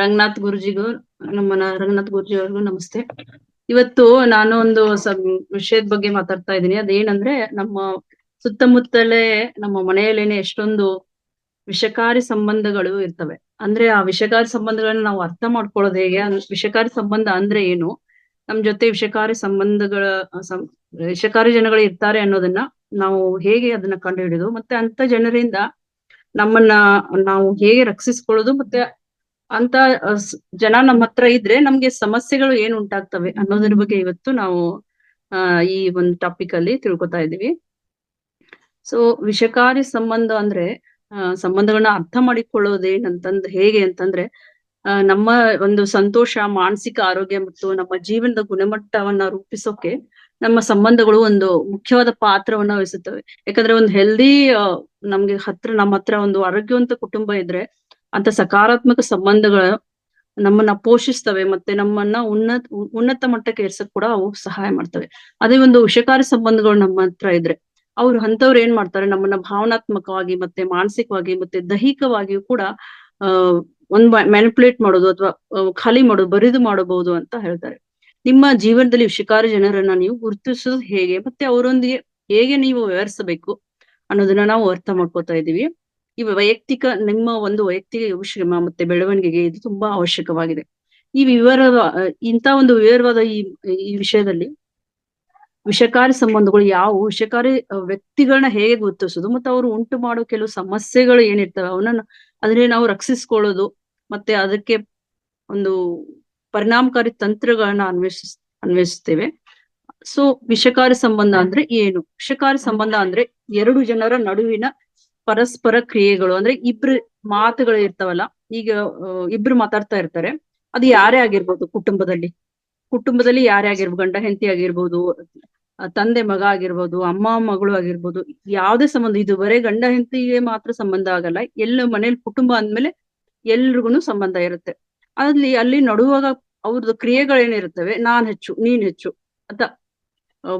ರಂಗನಾಥ್ ಗುರುಜಿಗೂ ರಂಗನಾಥ್ ಗುರುಜಿ ಅವ್ರಿಗೂ ನಮಸ್ತೆ. ಇವತ್ತು ನಾನು ಒಂದು ವಿಷಯದ ಬಗ್ಗೆ ಮಾತಾಡ್ತಾ ಇದ್ದೀನಿ. ಅದೇನಂದ್ರೆ ನಮ್ಮ ಸುತ್ತಮುತ್ತಲೇ ನಮ್ಮ ಮನೆಯಲ್ಲೇನೆ ಎಷ್ಟೊಂದು ವಿಷಕಾರಿ ಸಂಬಂಧಗಳು ಇರ್ತವೆ. ಅಂದ್ರೆ ಆ ವಿಷಕಾರಿ ಸಂಬಂಧಗಳನ್ನ ನಾವು ಅರ್ಥ ಮಾಡ್ಕೊಳ್ಳೋದು ಹೇಗೆ? ವಿಷಕಾರಿ ಸಂಬಂಧ ಅಂದ್ರೆ ಏನು? ನಮ್ ಜೊತೆ ವಿಷಕಾರಿ ಜನಗಳು ಇರ್ತಾರೆ ಅನ್ನೋದನ್ನ ನಾವು ಹೇಗೆ ಅದನ್ನ ಕಂಡು ಹಿಡಿದು ಮತ್ತೆ ಅಂತ ಜನರಿಂದ ನಮ್ಮನ್ನ ನಾವು ಹೇಗೆ ರಕ್ಷಿಸ್ಕೊಳ್ಳೋದು ಮತ್ತೆ ಅಂತ ಜನ ನಮ್ಮ ಹತ್ರ ಇದ್ರೆ ನಮ್ಗೆ ಸಮಸ್ಯೆಗಳು ಏನ್ ಉಂಟಾಗ್ತವೆ ಅನ್ನೋದ್ರ ಬಗ್ಗೆ ಇವತ್ತು ನಾವು ಈ ಒಂದು ಟಾಪಿಕ್ ಅಲ್ಲಿ ತಿಳ್ಕೊತಾ ಇದೀವಿ. ಸೊ ವಿಷಕಾರಿ ಸಂಬಂಧ ಅಂದ್ರೆ ಸಂಬಂಧಗಳನ್ನ ಅರ್ಥ ಮಾಡಿಕೊಳ್ಳೋದೇನಂತಂದ್ ಹೇಗೆ ಅಂತಂದ್ರೆ ನಮ್ಮ ಒಂದು ಸಂತೋಷ, ಮಾನಸಿಕ ಆರೋಗ್ಯ ಮತ್ತು ನಮ್ಮ ಜೀವನದ ಗುಣಮಟ್ಟವನ್ನ ರೂಪಿಸೋಕೆ ನಮ್ಮ ಸಂಬಂಧಗಳು ಒಂದು ಮುಖ್ಯವಾದ ಪಾತ್ರವನ್ನ ವಹಿಸುತ್ತವೆ. ಯಾಕಂದ್ರೆ ಒಂದು ಹೆಲ್ದಿ ನಮ್ಮ ಹತ್ರ ಒಂದು ಆರೋಗ್ಯವಂತ ಕುಟುಂಬ ಇದ್ರೆ ಅಂತ ಸಕಾರಾತ್ಮಕ ಸಂಬಂಧಗಳು ನಮ್ಮನ್ನ ಪೋಷಿಸ್ತವೆ ಮತ್ತೆ ನಮ್ಮನ್ನ ಉನ್ನತ ಮಟ್ಟಕ್ಕೆ ಏರ್ಸಕ್ ಕೂಡ ಅವು ಸಹಾಯ ಮಾಡ್ತವೆ. ಅದೇ ಒಂದು ವಿಷಕಾರಿ ಸಂಬಂಧಗಳು ನಮ್ಮ ಹತ್ರ ಇದ್ರೆ ಅಂತವ್ರು ಏನ್ ಮಾಡ್ತಾರೆ, ನಮ್ಮನ್ನ ಭಾವನಾತ್ಮಕವಾಗಿ ಮತ್ತೆ ಮಾನಸಿಕವಾಗಿ ಮತ್ತೆ ದೈಹಿಕವಾಗಿಯೂ ಕೂಡ ಮ್ಯಾನಿಪುಲೇಟ್ ಮಾಡೋದು ಅಥವಾ ಖಾಲಿ ಮಾಡೋದು, ಬರಿದು ಮಾಡಬಹುದು ಅಂತ ಹೇಳ್ತಾರೆ. ನಿಮ್ಮ ಜೀವನದಲ್ಲಿ ವಿಷಕಾರಿ ಜನರನ್ನ ನೀವು ಗುರುತಿಸೋದು ಹೇಗೆ ಮತ್ತೆ ಅವರೊಂದಿಗೆ ಹೇಗೆ ನೀವು ವ್ಯವಹರಿಸಬೇಕು ಅನ್ನೋದನ್ನ ನಾವು ಅರ್ಥ ಮಾಡ್ಕೋತಾ ಇದೀವಿ. ನಿಮ್ಮ ಒಂದು ವೈಯಕ್ತಿಕ ಯೋಗಕ್ಷೇಮ ಮತ್ತೆ ಬೆಳವಣಿಗೆಗೆ ಇದು ತುಂಬಾ ಅವಶ್ಯಕವಾಗಿದೆ. ಇಂಥ ಒಂದು ವಿವರವಾದ ಈ ವಿಷಯದಲ್ಲಿ ವಿಷಕಾರಿ ಸಂಬಂಧಗಳು ಯಾವುವು, ವಿಷಕಾರಿ ವ್ಯಕ್ತಿಗಳನ್ನ ಹೇಗೆ ಗುರುತಿಸೋದು ಮತ್ತೆ ಅವರು ಉಂಟು ಮಾಡೋ ಕೆಲವು ಸಮಸ್ಯೆಗಳು ಏನಿರ್ತವೆ ಅದನ್ನೇ ನಾವು ರಕ್ಷಿಸ್ಕೊಳ್ಳೋದು ಮತ್ತೆ ಅದಕ್ಕೆ ಒಂದು ಪರಿಣಾಮಕಾರಿ ತಂತ್ರಗಳನ್ನ ಅನ್ವೇಷಿಸ್ತೇವೆ. ಸೊ ವಿಷಕಾರಿ ಸಂಬಂಧ ಅಂದ್ರೆ ಏನು? ವಿಷಕಾರಿ ಸಂಬಂಧ ಅಂದ್ರೆ ಎರಡು ಜನರ ನಡುವಿನ ಪರಸ್ಪರ ಕ್ರಿಯೆಗಳು. ಅಂದ್ರೆ ಇಬ್ರು ಮಾತುಗಳು ಇರ್ತಾವಲ್ಲ, ಈಗ ಇಬ್ರು ಮಾತಾಡ್ತಾ ಇರ್ತಾರೆ, ಅದು ಯಾರೇ ಆಗಿರ್ಬೋದು, ಕುಟುಂಬದಲ್ಲಿ ಯಾರೇ ಆಗಿರ್ಬೋದು, ಗಂಡ ಹೆಂಡತಿ ಆಗಿರ್ಬೋದು, ತಂದೆ ಮಗ ಆಗಿರ್ಬೋದು, ಅಮ್ಮ ಮಗಳು ಆಗಿರ್ಬೋದು, ಯಾವ್ದೇ ಸಂಬಂಧ. ಇದು ಬರೇ ಗಂಡ ಹೆಂಡತಿಗೆ ಮಾತ್ರ ಸಂಬಂಧ ಆಗಲ್ಲ, ಮನೇಲಿ ಕುಟುಂಬ ಅಂದ್ಮೇಲೆ ಎಲ್ರಿಗೂ ಸಂಬಂಧ ಇರುತ್ತೆ. ಅಲ್ಲಿ ನಡುವಾಗ ಅವ್ರದ್ದು ಕ್ರಿಯೆಗಳೇನಿರ್ತವೆ, ನಾನ್ ಹೆಚ್ಚು ನೀನ್ ಹೆಚ್ಚು ಅಂತ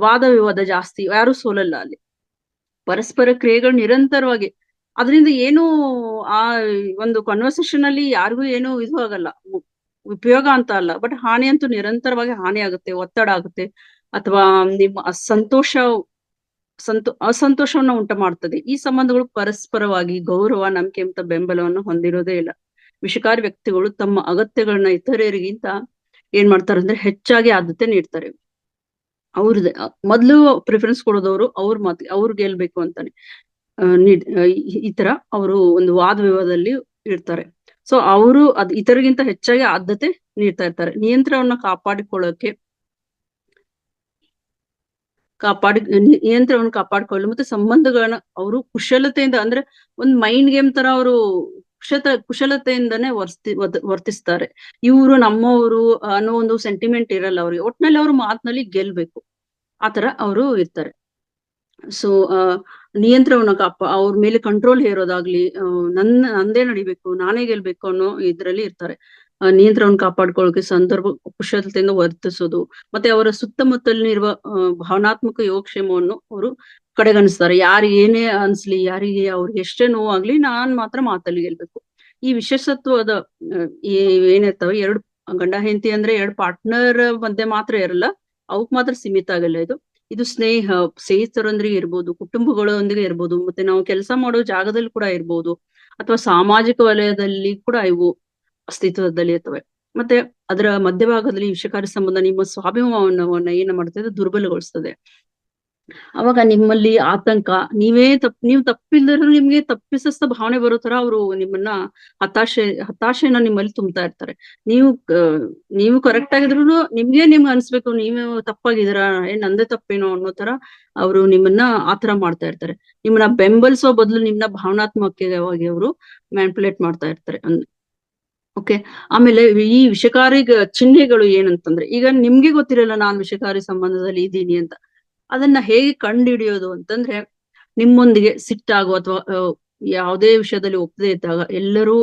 ವಾದ ವಿವಾದ ಜಾಸ್ತಿ, ಯಾರು ಸೋಲಲ್ಲ ಅಲ್ಲಿ. ಪರಸ್ಪರ ಕ್ರಿಯೆಗಳು ನಿರಂತರವಾಗಿ, ಅದರಿಂದ ಏನು ಆ ಒಂದು ಕನ್ವರ್ಸೇಷನ್ ಅಲ್ಲಿ ಯಾರಿಗೂ ಏನು ಇದು ಆಗಲ್ಲ, ಉಪಯೋಗ ಅಂತ ಅಲ್ಲ, ಬಟ್ ಹಾನಿ ಅಂತೂ ನಿರಂತರವಾಗಿ ಹಾನಿ ಆಗುತ್ತೆ, ಒತ್ತಡ ಆಗುತ್ತೆ, ಅಥವಾ ನಿಮ್ಮ ಅಸಂತೋಷವನ್ನ ಉಂಟು ಮಾಡ್ತದೆ. ಈ ಸಂಬಂಧಗಳು ಪರಸ್ಪರವಾಗಿ ಗೌರವ, ನಂಬಿಕೆ ಮತ್ತು ಬೆಂಬಲವನ್ನು ಹೊಂದಿರೋದೇ ಇಲ್ಲ. ವಿಷಕಾರಿ ವ್ಯಕ್ತಿಗಳು ತಮ್ಮ ಅಗತ್ಯಗಳನ್ನ ಇತರರಿಗಿಂತ ಏನ್ ಮಾಡ್ತಾರೆ ಅಂದ್ರೆ ಹೆಚ್ಚಾಗಿ ಆದ್ಯತೆ ನೀಡ್ತಾರೆ. ಮೊದ್ಲು ಪ್ರಿಫರೆನ್ಸ್ ಕೊಡೋದವ್ರು ಅವ್ರು ಗೆಲ್ಬೇಕು ಅಂತಾನೆ ಈ ತರ ಅವರು ಒಂದು ವಾದ ವಿವಾದದಲ್ಲಿ ಇರ್ತಾರೆ. ಸೊ ಅವರು ಇತರಿಗಿಂತ ಹೆಚ್ಚಾಗಿ ಆದ್ಯತೆ ನೀಡ್ತಾ ಇರ್ತಾರೆ. ನಿಯಂತ್ರಣವನ್ನ ಕಾಪಾಡಿಕೊಳ್ಳಲು ಮತ್ತೆ ಸಂಬಂಧಗಳನ್ನ ಅವರು ಕುಶಲತೆಯಿಂದ, ಅಂದ್ರೆ ಒಂದ್ ಮೈಂಡ್ ಗೇಮ್ ತರ ಅವರು ಕುಶಲತೆಯಿಂದನೇ ವರ್ತಿಸ್ತಾರೆ. ಇವರು ನಮ್ಮವರು ಅನ್ನೋ ಒಂದು ಸೆಂಟಿಮೆಂಟ್ ಇರಲ್ಲ ಅವ್ರಿಗೆ. ಒಟ್ನಲ್ಲಿ ಅವ್ರು ಮಾತಿನಲ್ಲಿ ಗೆಲ್ಬೇಕು, ಆತರ ಅವರು ಇರ್ತಾರೆ. ಸೊ ನಿಯಂತ್ರಣವನ್ನ ಅವ್ರ ಮೇಲೆ ಕಂಟ್ರೋಲ್ ಹೇರೋದಾಗ್ಲಿ, ನಂದೇ ನಡಿಬೇಕು, ನಾನೇ ಗೆಲ್ಬೇಕು ಅನ್ನೋ ಇದ್ರಲ್ಲಿ ಇರ್ತಾರೆ. ನಿಯಂತ್ರಣವನ್ನು ಕಾಪಾಡ್ಕೊಳ್ಳೋಕೆ ಕುಶಲತೆಯಿಂದ ವರ್ತಿಸೋದು ಮತ್ತೆ ಅವರ ಸುತ್ತಮುತ್ತಲಿರುವ ಭಾವನಾತ್ಮಕ ಯೋಗಕ್ಷೇಮವನ್ನು ಅವರು ಕಡೆಗಣಿಸ್ತಾರೆ. ಯಾರಿಗೆ ಏನೇ ಅನ್ಸ್ಲಿ, ಯಾರಿಗೆ ಅವ್ರಿಗೆ ಎಷ್ಟೇ ನೋವಾಗ್ಲಿ, ನಾನ್ ಮಾತ್ರ ಮಾತಲ್ಲಿ ಗೆಲ್ಬೇಕು. ಈ ವಿಶೇಷತ್ವದ ಏನಿರ್ತವೆ, ಎರಡು ಗಂಡ ಹೆಂಡತಿ ಅಂದ್ರೆ ಎರಡು ಪಾರ್ಟ್ನರ್ ಮಧ್ಯೆ ಮಾತ್ರ ಇರಲ್ಲ, ಅವಕ್ ಮಾತ್ರ ಸೀಮಿತ ಆಗಲ್ಲ. ಇದು ಸ್ನೇಹಿತರೊಂದಿಗೆ ಇರ್ಬೋದು, ಕುಟುಂಬಗಳೊಂದಿಗೆ ಇರ್ಬೋದು, ಮತ್ತೆ ನಾವು ಕೆಲಸ ಮಾಡೋ ಜಾಗದಲ್ಲಿ ಕೂಡ ಇರ್ಬೋದು, ಅಥವಾ ಸಾಮಾಜಿಕ ವಲಯದಲ್ಲಿ ಕೂಡ ಇವು ಅಸ್ತಿತ್ವದಲ್ಲಿ ಇರ್ತವೆ. ಮತ್ತೆ ಅದರ ಮಧ್ಯಭಾಗದಲ್ಲಿ ವಿಷಕಾರಿ ಸಂಬಂಧ ನಿಮ್ಮ ಸ್ವಾಭಿಮಾನವನ್ನ ಏನ ಮಾಡ್ತದೆ, ದುರ್ಬಲಗೊಳಿಸ್ತದೆ. ಅವಾಗ ನಿಮ್ಮಲ್ಲಿ ಆತಂಕ, ನೀವು ತಪ್ಪಿಲ್ಲರೂ ನಿಮ್ಗೆ ತಪ್ಪಿಸಸ್ತ ಭಾವನೆ ಬರೋ ತರ ಅವರು ನಿಮ್ಮನ್ನ ಹತಾಶೆನ ನಿಮ್ಮಲ್ಲಿ ತುಂಬ್ತಾ ಇರ್ತಾರೆ. ನೀವು ಕರೆಕ್ಟ್ ಆಗಿದ್ರು ನಿಮ್ಗೆ ಅನ್ಸ್ಬೇಕು ನೀವು ತಪ್ಪಾಗಿದ್ದೀರಾ, ನಂದೇ ತಪ್ಪೇನೋ ಅನ್ನೋ ತರ ಅವರು ನಿಮ್ಮನ್ನ ಆತರ ಮಾಡ್ತಾ ಇರ್ತಾರೆ. ನಿಮ್ಮನ್ನ ಬೆಂಬಲಿಸೋ ಬದಲು ನಿಮ್ಮನ್ನ ಭಾವನಾತ್ಮಕವಾಗಿ ಅವರು ಮ್ಯಾನಿಪುಲೇಟ್ ಮಾಡ್ತಾ ಇರ್ತಾರೆ. ಓಕೆ, ಆಮೇಲೆ ಈ ವಿಷಕಾರಿ ಚಿಹ್ನೆಗಳು ಏನಂತಂದ್ರೆ, ಈಗ ನಿಮ್ಗೆ ಗೊತ್ತಿರಲ್ಲ ನಾನ್ ವಿಷಕಾರಿ ಸಂಬಂಧದಲ್ಲಿ ಇದ್ದೀನಿ ಅಂತ. ಅದನ್ನ ಹೇಗೆ ಕಂಡುಹಿಡಿಯೋದು ಅಂತಂದ್ರೆ, ನಿಮ್ಮೊಂದಿಗೆ ಸಿಟ್ಟಾಗೋ ಅಥವಾ ಯಾವುದೇ ವಿಷಯದಲ್ಲಿ ಒಪ್ಪದೇ ಇದ್ದಾಗ ಎಲ್ಲರೂ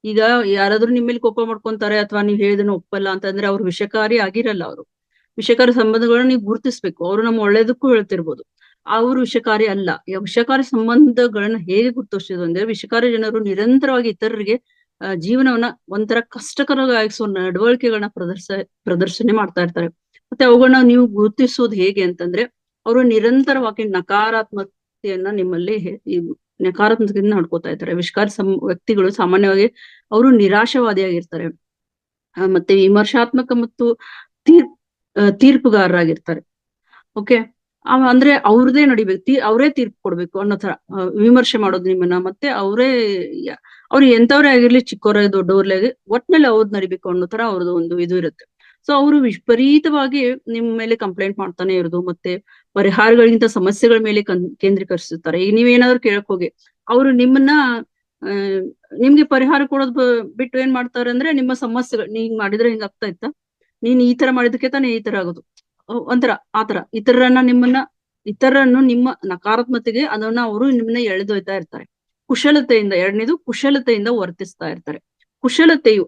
ಈಗ ಯಾರಾದ್ರೂ ನಿಮ್ಮಲ್ಲಿ ಕೋಪ ಮಾಡ್ಕೊಂತಾರೆ ಅಥವಾ ನೀವ್ ಹೇಳಿದನ್ನು ಒಪ್ಪಲ್ಲ ಅಂತಂದ್ರೆ ಅವ್ರು ವಿಷಕಾರಿ ಆಗಿರಲ್ಲ. ಅವರು ವಿಷಕಾರಿ ಸಂಬಂಧಗಳನ್ನ ನೀವು ಗುರುತಿಸ್ಬೇಕು. ಅವರು ನಮ್ಮ ಒಳ್ಳೇದಕ್ಕೂ ಹೇಳ್ತಿರ್ಬೋದು, ಅವರು ವಿಷಕಾರಿ ಅಲ್ಲ. ವಿಷಕಾರಿ ಸಂಬಂಧಗಳನ್ನ ಹೇಗೆ ಗುರುತಿಸೋದು ಅಂದ್ರೆ, ವಿಷಕಾರಿ ಜನರು ನಿರಂತರವಾಗಿ ಇತರರಿಗೆ ಜೀವನವನ್ನ ಒಂಥರ ಕಷ್ಟಕರವಾಗಿಸುವ ನಡವಳಿಕೆಗಳನ್ನ ಪ್ರದರ್ಶನೆ ಮಾಡ್ತಾ ಇರ್ತಾರೆ. ಮತ್ತೆ ಅವುಗಳನ್ನ ನೀವು ಗುರುತಿಸೋದು ಹೇಗೆ ಅಂತಂದ್ರೆ, ಅವರು ನಿರಂತರವಾಗಿ ನಕಾರಾತ್ಮಕತೆಯನ್ನ ನಿಮ್ಮಲ್ಲಿ ಈ ನಕಾರಾತ್ಮಕತೆಯಿಂದ ನಡ್ಕೋತಾ ಇರ್ತಾರೆ. ವ್ಯಕ್ತಿಗಳು ಸಾಮಾನ್ಯವಾಗಿ ಅವರು ನಿರಾಶವಾದಿಯಾಗಿರ್ತಾರೆ. ಮತ್ತೆ ವಿಮರ್ಶಾತ್ಮಕ ಮತ್ತು ತೀರ್ಪುಗಾರರಾಗಿರ್ತಾರೆ. ಓಕೆ. ಅಂದ್ರೆ ಅವ್ರದೇ ನಡಿಬೇಕು, ಅವರೇ ತೀರ್ಪು ಕೊಡ್ಬೇಕು ಅನ್ನೋ ತರ ವಿಮರ್ಶೆ ಮಾಡೋದು ನಿಮ್ಮನ್ನ. ಮತ್ತೆ ಅವ್ರು ಎಂತವ್ರೇ ಆಗಿರ್ಲಿ, ಚಿಕ್ಕವರೇ ದೊಡ್ಡವ್ರೇ ಆಗಿ ಒಟ್ನಲ್ಲಿ ಅವ್ರದ್ ನಡಿಬೇಕು ಅನ್ನೋ ತರ ಅವ್ರದ್ದು ಒಂದು ಇದು ಇರುತ್ತೆ. ಸೊ ಅವರು ವಿಪರೀತವಾಗಿ ನಿಮ್ ಮೇಲೆ ಕಂಪ್ಲೇಂಟ್ ಮಾಡ್ತಾನೆ ಇರೋದು, ಮತ್ತೆ ಪರಿಹಾರಗಳಿಗಿಂತ ಸಮಸ್ಯೆಗಳ ಮೇಲೆ ಕೇಂದ್ರೀಕರಿಸುತ್ತಾರೆ. ಈಗ ನೀವೇನಾದ್ರು ಕೇಳಕ್ ಹೋಗಿ ಅವರು ನಿಮ್ಮನ್ನ ನಿಮ್ಗೆ ಪರಿಹಾರ ಕೊಡೋದ್ ಬಿಟ್ಟು ಏನ್ ಮಾಡ್ತಾರೆ ಅಂದ್ರೆ, ನಿಮ್ಮ ಸಮಸ್ಯೆಗಳು ನೀನ್ ಮಾಡಿದ್ರೆ ಹಿಂಗ ಆಗ್ತಾ ಇತ್ತ, ನೀನ್ ಈ ತರ ಮಾಡಿದಕ್ಕೆ ತಾನೇ ಈ ತರ ಆಗೋದು, ಒಂಥರ ಆತರ ಇತರನ್ನು ನಿಮ್ಮ ನಕಾರಾತ್ಮಕತೆಗೆ ಅದನ್ನ ಅವರು ನಿಮ್ಮನ್ನ ಎಳೆದೊಯ್ತಾ ಇರ್ತಾರೆ. ಎರಡನೇದು ಕುಶಲತೆಯಿಂದ ವರ್ತಿಸ್ತಾ ಇರ್ತಾರೆ. ಕುಶಲತೆಯು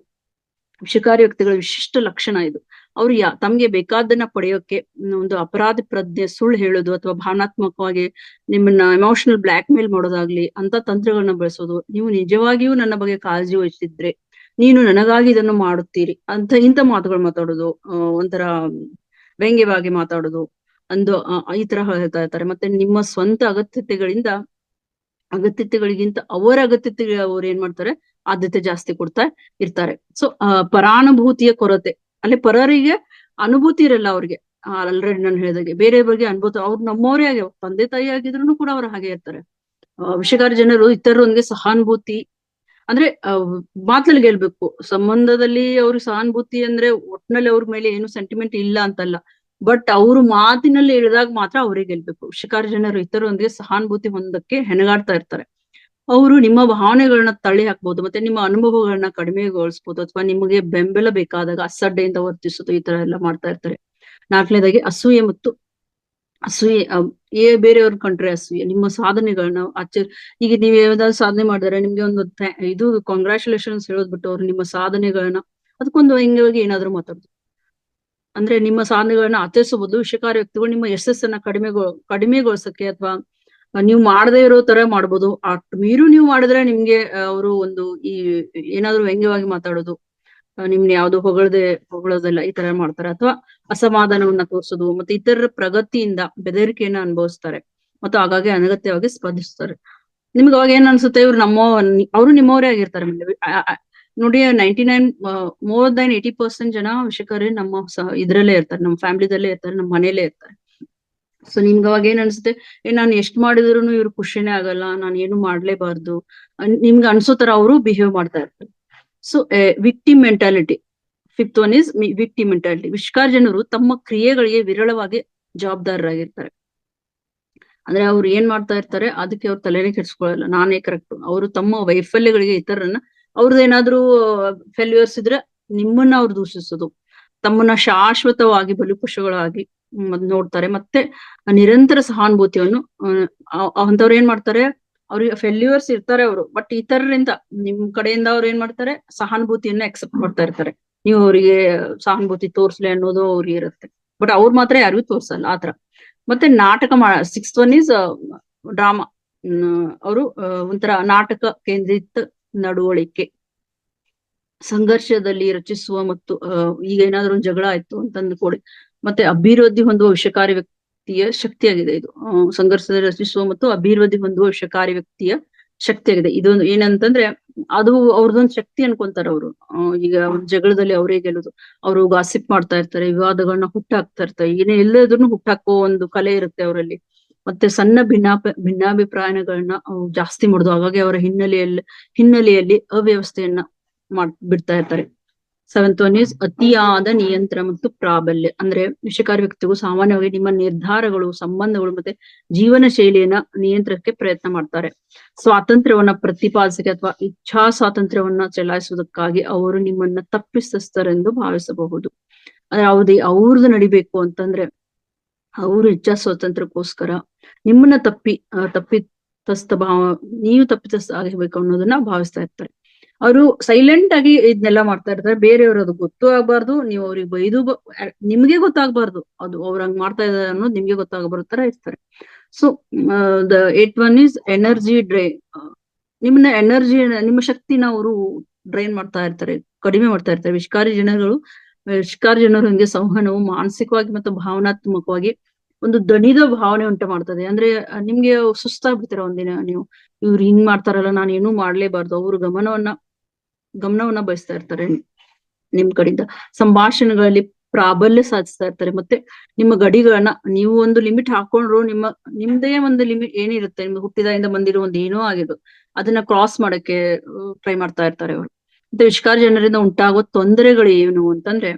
ಶಿಕಾರಿ ವ್ಯಕ್ತಿಗಳ ವಿಶಿಷ್ಟ ಲಕ್ಷಣ ಇದು. ಅವ್ರು ತಮ್ಗೆ ಬೇಕಾದನ್ನ ಪಡೆಯೋಕೆ ಒಂದು ಅಪರಾಧ ಪ್ರಜ್ಞೆ, ಸುಳ್ಳು ಹೇಳೋದು ಅಥವಾ ಭಾವನಾತ್ಮಕವಾಗಿ ನಿಮ್ಮನ್ನ ಎಮೋಷನಲ್ ಬ್ಲಾಕ್ ಮೇಲ್ ಮಾಡೋದಾಗ್ಲಿ ಅಂತ ತಂತ್ರಗಳನ್ನ ಬಳಸೋದು. ನೀವು ನಿಜವಾಗಿಯೂ ನನ್ನ ಬಗ್ಗೆ ಕಾಳಜಿ ವಹಿಸಿದ್ರೆ ನೀನು ನನಗಾಗಿ ಇದನ್ನು ಮಾಡುತ್ತೀರಿ ಅಂತ ಇಂಥ ಮಾತುಗಳು ಮಾತಾಡೋದು, ಒಂಥರ ವ್ಯಂಗ್ಯವಾಗಿ ಮಾತಾಡೋದು ಈ ತರ ಹೇಳ್ತಾ ಇರ್ತಾರೆ. ಮತ್ತೆ ನಿಮ್ಮ ಸ್ವಂತ ಅಗತ್ಯತೆಗಳಿಗಿಂತ ಅವರ ಅಗತ್ಯತೆಗೆ ಅವ್ರು ಏನ್ ಮಾಡ್ತಾರೆ, ಆದ್ಯತೆ ಜಾಸ್ತಿ ಕೊಡ್ತಾ ಇರ್ತಾರೆ. ಸೊ ಪರಾನುಭೂತಿಯ ಕೊರತೆ, ಅಲ್ಲಿ ಪರರಿಗೆ ಅನುಭೂತಿ ಇರಲ್ಲ ಅವ್ರಿಗೆ. ಆಲ್ರೆಡಿ ನಾನು ಹೇಳಿದಾಗೆ ಬೇರೆ ಬಗ್ಗೆ ಅನುಭೂತಿ, ಅವ್ರು ನಮ್ಮವರೇ ಆಗಿ ತಂದೆ ತಾಯಿ ಆಗಿದ್ರು ಕೂಡ ಅವ್ರು ಹಾಗೆ ಇರ್ತಾರೆ. ವಿಷಯಕಾರಿ ಜನರು ಇತರರೊಂದಿಗೆ ಸಹಾನುಭೂತಿ ಅಂದ್ರೆ ಮಾತಲ್ಲಿ ಗೆಲ್ಬೇಕು. ಸಂಬಂಧದಲ್ಲಿ ಅವ್ರಿಗೆ ಸಹಾನುಭೂತಿ ಅಂದ್ರೆ ಒಟ್ನಲ್ಲಿ ಅವ್ರ ಮೇಲೆ ಏನು ಸೆಂಟಿಮೆಂಟ್ ಇಲ್ಲ ಅಂತಲ್ಲ, ಬಟ್ ಅವರು ಮಾತಿನಲ್ಲಿ ಹೇಳಿದಾಗ ಮಾತ್ರ ಅವ್ರಿಗೆ ಗೆಲ್ಬೇಕು. ಶಿಕಾರಿ ಜನರು ಇತರರೊಂದಿಗೆ ಸಹಾನುಭೂತಿ ಹೊಂದಕ್ಕೆ ಹೆಣಗಾಡ್ತಾ ಇರ್ತಾರೆ. ಅವರು ನಿಮ್ಮ ಭಾವನೆಗಳನ್ನ ತಳ್ಳಿ ಹಾಕ್ಬಹುದು, ಮತ್ತೆ ನಿಮ್ಮ ಅನುಭವಗಳನ್ನ ಕಡಿಮೆಗೊಳಿಸ್ಬೋದು, ಅಥವಾ ನಿಮಗೆ ಬೆಂಬಲ ಬೇಕಾದಾಗ ಅಸಡ್ಡೆಯಿಂದ ವರ್ತಿಸೋದು, ಈ ತರ ಎಲ್ಲ ಮಾಡ್ತಾ ಇರ್ತಾರೆ. ನಾಲ್ಕನೇದಾಗಿ ಅಸೂಯೆ ಬೇರೆಯವ್ರ ಕಂಡ್ರೆ ಅಸೂಯೆ. ನಿಮ್ಮ ಸಾಧನೆಗಳನ್ನ ಈಗ ನೀವ್ ಯಾವ್ದಾದ್ರು ಸಾಧನೆ ಮಾಡಿದ್ರೆ ನಿಮ್ಗೆ ಒಂದು ಇದು ಕಾಂಗ್ರಾಚುಲೇಷನ್ಸ್ ಹೇಳೋದ್ ಬಿಟ್ಟು ಅವ್ರು ನಿಮ್ಮ ಸಾಧನೆಗಳನ್ನ ಅದಕ್ಕೊಂದು ವ್ಯಂಗ್ಯವಾಗಿ ಏನಾದ್ರು ಮಾತಾಡುದು. ಅಂದ್ರೆ ನಿಮ್ಮ ಸಾಧನೆಗಳನ್ನ ಆಚರಿಸಬಹುದು. ವಿಷಯಕಾರಿ ವ್ಯಕ್ತಿಗಳು ನಿಮ್ಮ ಯಶಸ್ಸನ್ನ ಕಡಿಮೆಗೊಳಿಸಕ್ಕೆ ಅಥವಾ ನೀವು ಮಾಡದೇ ಇರೋ ತರ ಮಾಡ್ಬೋದು. ಮೀರು ನೀವು ಮಾಡಿದ್ರೆ ನಿಮ್ಗೆ ಅವರು ಒಂದು ಏನಾದ್ರು ವ್ಯಂಗ್ಯವಾಗಿ ಮಾತಾಡೋದು, ನಿಮ್ನ ಯಾವ್ದು ಹೊಗಳೋದಲ್ಲ, ಈ ತರ ಮಾಡ್ತಾರೆ. ಅಥವಾ ಅಸಮಾಧಾನವನ್ನ ತೋರಿಸೋದು, ಮತ್ತೆ ಇತರರ ಪ್ರಗತಿಯಿಂದ ಬೆದರಿಕೆಯನ್ನ ಅನುಭವಿಸ್ತಾರೆ ಮತ್ತು ಹಾಗಾಗಿ ಅನಗತ್ಯವಾಗಿ ಸ್ಪರ್ಧಿಸ್ತಾರೆ. ನಿಮ್ಗೆ ಅವಾಗ ಏನ್ ಅನ್ಸುತ್ತೆ, ಅವರು ನಿಮ್ಮವರೇ ಆಗಿರ್ತಾರೆ. ನೋಡಿ 80% ಜನ ವಿಷಯಕಾರಿ ನಮ್ಮ ಇದ್ರಲ್ಲೇ ಇರ್ತಾರೆ, ನಮ್ಮ ಫ್ಯಾಮಿಲಿದಲ್ಲೇ ಇರ್ತಾರೆ, ನಮ್ಮ ಮನೇಲೇ ಇರ್ತಾರೆ. ಸೊ ನಿಮ್ಗೆ ಅವಾಗ ಏನ್ ಅನ್ಸುತ್ತೆ, ನಾನು ಎಷ್ಟ್ ಮಾಡಿದ್ರು ಇವ್ರು ಖುಷಿನೇ ಆಗಲ್ಲ, ನಾನು ಏನು ಮಾಡ್ಲೇಬಾರ್ದು, ನಿಮ್ಗೆ ಅನ್ಸೋ ತರ ಅವರು ಬಿಹೇವ್ ಮಾಡ್ತಾ ಇರ್ತಾರೆ. So victim mentality. 5th one is victim mentality. ವಿಷಯಕಾರಿ ಜನರು ತಮ್ಮ ಕ್ರಿಯೆಗಳಿಗೆ ವಿರಳವಾಗಿ ಜವಾಬ್ದಾರರಾಗಿರ್ತಾರೆ. ಅಂದ್ರೆ ಅವ್ರು ಏನ್ ಮಾಡ್ತಾ ಇರ್ತಾರೆ ಅದಕ್ಕೆ ಅವ್ರು ತಲೆನೇ ಕೆಡ್ಸ್ಕೊಳ್ಳಲ್ಲ, ನಾನೇ ಕರೆಕ್ಟ್. ಅವರು ತಮ್ಮ ವೈಫಲ್ಯಗಳಿಗೆ ಇತರರನ್ನ, ಅವ್ರದ್ದೇನಾದ್ರೂ ಫೇಲ್ಯೂರ್ಸ್ ಇದ್ರೆ ನಿಮ್ಮನ್ನ ಅವ್ರು ದೂಷಿಸೋದು, ತಮ್ಮನ್ನ ಶಾಶ್ವತವಾಗಿ ಬಲಿಪಶುಗಳಾಗಿ ನೋಡ್ತಾರೆ. ಮತ್ತೆ ನಿರಂತರ ಸಹಾನುಭೂತಿಯನ್ನು ಅಂತವ್ರು ಏನ್ ಮಾಡ್ತಾರೆ, ಅವ್ರಿಗೆ ಫೇಲ್ಯೂರ್ಸ್ ಇರ್ತಾರೆ ಅವರು, ಬಟ್ ಇತರರಿಂದ ನಿಮ್ ಕಡೆಯಿಂದ ಅವ್ರು ಏನ್ ಮಾಡ್ತಾರೆ, ಸಹಾನುಭೂತಿಯನ್ನ ಅಕ್ಸೆಪ್ಟ್ ಮಾಡ್ತಾ ಇರ್ತಾರೆ. ನೀವು ಅವರಿಗೆ ಸಹಾನುಭೂತಿ ತೋರ್ಸ್ಲಿ ಅನ್ನೋದು ಅವ್ರಿಗೆ ಇರುತ್ತೆ, ಬಟ್ ಅವ್ರು ಮಾತ್ರ ಯಾರಿಗೂ ತೋರ್ಸಲ್ಲ ಆತರ. ಮತ್ತೆ 6th ಒನ್ ಇಸ್ ಡ್ರಾಮಾ. ಅವರು ಒಂಥರ ನಾಟಕ ಕೇಂದ್ರಿತ ನಡವಳಿಕೆ, ಸಂಘರ್ಷದಲ್ಲಿ ರಚಿಸುವ ಮತ್ತು ಈಗ ಏನಾದ್ರು ಒಂದು ಜಗಳ ಆಯ್ತು ಅಂತಂದು ಕೊಡಿ, ಮತ್ತೆ ಅಭಿವೃದ್ಧಿ ಹೊಂದುವ ವಿಷಯಕಾರಿ ವ್ಯಕ್ತಿಯ ಶಕ್ತಿಯಾಗಿದೆ ಇದು. ಸಂಘರ್ಷದಲ್ಲಿ ರಚಿಸುವ ಮತ್ತು ಅಭಿವೃದ್ಧಿ ಹೊಂದುವ ವಿಷಯಕಾರಿ ವ್ಯಕ್ತಿಯ ಶಕ್ತಿಯಾಗಿದೆ. ಇದೊಂದು ಏನಂತಂದ್ರೆ ಅದು ಅವ್ರದೊಂದು ಶಕ್ತಿ ಅನ್ಕೊಂತಾರೆ ಅವರು. ಈಗ ಜಗಳದಲ್ಲಿ ಅವರೇ ಗೆಲ್ಲುದು, ಅವರು ಗಾಸಿಪ್ ಮಾಡ್ತಾ ಇರ್ತಾರೆ, ವಿವಾದಗಳನ್ನ ಹುಟ್ಟಾಕ್ತಾ ಇರ್ತಾರೆ, ಎಲ್ಲದನ್ನು ಹುಟ್ಟಾಕೋ ಒಂದು ಕಲೆ ಇರುತ್ತೆ ಅವರಲ್ಲಿ. ಮತ್ತೆ ಸಣ್ಣ ಭಿನ್ನಾಭಿಪ್ರಾಯಗಳನ್ನ ಜಾಸ್ತಿ ಮಾಡುದು, ಹಾಗಾಗಿ ಅವರ ಹಿನ್ನೆಲೆಯಲ್ಲಿ ಅವ್ಯವಸ್ಥೆಯನ್ನ ಬಿಡ್ತಾ ಇರ್ತಾರೆ. 7th ಒನ್ ಇಸ್ ಅತಿಯಾದ ನಿಯಂತ್ರಣ ಮತ್ತು ಪ್ರಾಬಲ್ಯ. ಅಂದ್ರೆ ವಿಷಯಕಾರಿ ವ್ಯಕ್ತಿಗೂ ಸಾಮಾನ್ಯವಾಗಿ ನಿಮ್ಮ ನಿರ್ಧಾರಗಳು, ಸಂಬಂಧಗಳು ಮತ್ತೆ ಜೀವನ ಶೈಲಿಯನ್ನ ನಿಯಂತ್ರಣಕ್ಕೆ ಪ್ರಯತ್ನ ಮಾಡ್ತಾರೆ. ಸ್ವಾತಂತ್ರ್ಯವನ್ನ ಪ್ರತಿಪಾದಿಸಕ್ಕೆ ಅಥವಾ ಇಚ್ಛಾ ಸ್ವಾತಂತ್ರ್ಯವನ್ನ ಚಲಾಯಿಸುವುದಕ್ಕಾಗಿ ಅವರು ನಿಮ್ಮನ್ನ ತಪ್ಪಿತಸ್ಥರೆಂದು ಭಾವಿಸಬಹುದು. ಅದ್ರೆ ಅವ್ರದ್ದು ನಡಿಬೇಕು ಅಂತಂದ್ರೆ ಅವರು ಇಚ್ಛಾ ಸ್ವಾತಂತ್ರ್ಯಕ್ಕೋಸ್ಕರ ನಿಮ್ಮನ್ನ ನೀವು ತಪ್ಪಿತಸ್ಥ ಆಗಬೇಕು ಅನ್ನೋದನ್ನ ಭಾವಿಸ್ತಾ ಇರ್ತಾರೆ. ಅವರು ಸೈಲೆಂಟ್ ಆಗಿ ಇದನ್ನೆಲ್ಲ ಮಾಡ್ತಾ ಇರ್ತಾರೆ, ಬೇರೆಯವ್ರು ಅದು ಗೊತ್ತೂ ಆಗ್ಬಾರ್ದು, ನೀವು ಅವ್ರಿಗೆ ಬೈದು ನಿಮ್ಗೆ ಗೊತ್ತಾಗ್ಬಾರ್ದು ಅದು ಅವ್ರ ಹಂಗ್ ಮಾಡ್ತಾ ಇದಾರೆ ಅನ್ನೋದು ನಿಮ್ಗೆ ಗೊತ್ತಾಗಬರೋ ತರ ಇರ್ತಾರೆ. So the 8th one is energy drain. ನಿಮ್ಮ ಶಕ್ತಿನ ಅವರು ಡ್ರೈನ್ ಮಾಡ್ತಾ ಇರ್ತಾರೆ, ಕಡಿಮೆ ಮಾಡ್ತಾ ಇರ್ತಾರೆ. ವಿಷಕಾರಿ ಜನರು ಹಿಂಗೆ ಸಂವಹನವು ಮಾನಸಿಕವಾಗಿ ಮತ್ತು ಭಾವನಾತ್ಮಕವಾಗಿ ಒಂದು ದಣಿದ ಭಾವನೆ ಉಂಟು ಮಾಡ್ತದೆ. ಅಂದ್ರೆ ನಿಮ್ಗೆ ಸುಸ್ತಾಗ್ಬಿಡ್ತೀರ ಒಂದಿನ ನೀವು. ಇವ್ರು ಹಿಂಗ್ ಮಾಡ್ತಾರಲ್ಲ, ನಾನು ಏನೂ ಮಾಡ್ಲೇಬಾರ್ದು. ಅವ್ರು ಗಮನವನ್ನ ಬಯಸ್ತಾ ಇರ್ತಾರೆ ನಿಮ್ ಕಡೆಯಿಂದ. ಸಂಭಾಷಣೆಗಳಲ್ಲಿ ಪ್ರಾಬಲ್ಯ ಸಾಧಿಸ್ತಾ ಇರ್ತಾರೆ. ಮತ್ತೆ ನಿಮ್ಮ ಗಡಿಗಳನ್ನ ನೀವು ಒಂದು ಲಿಮಿಟ್ ಹಾಕೊಂಡ್ರು, ನಿಮ್ದೇ ಒಂದು ಲಿಮಿಟ್ ಏನಿರುತ್ತೆ, ನಿಮ್ಗೆ ಹುಟ್ಟಿದಾಗಿಂದ ಬಂದಿರೋ ಒಂದು ಏನೋ ಆಗಿರೋದು, ಅದನ್ನ ಕ್ರಾಸ್ ಮಾಡಕ್ಕೆ ಟ್ರೈ ಮಾಡ್ತಾ ಇರ್ತಾರೆ ಅವರು. ಮತ್ತೆ ವಿಷಕಾರಿ ಜನರಿಂದ ಉಂಟಾಗುವ ತೊಂದರೆಗಳು ಏನು ಅಂತಂದ್ರೆ,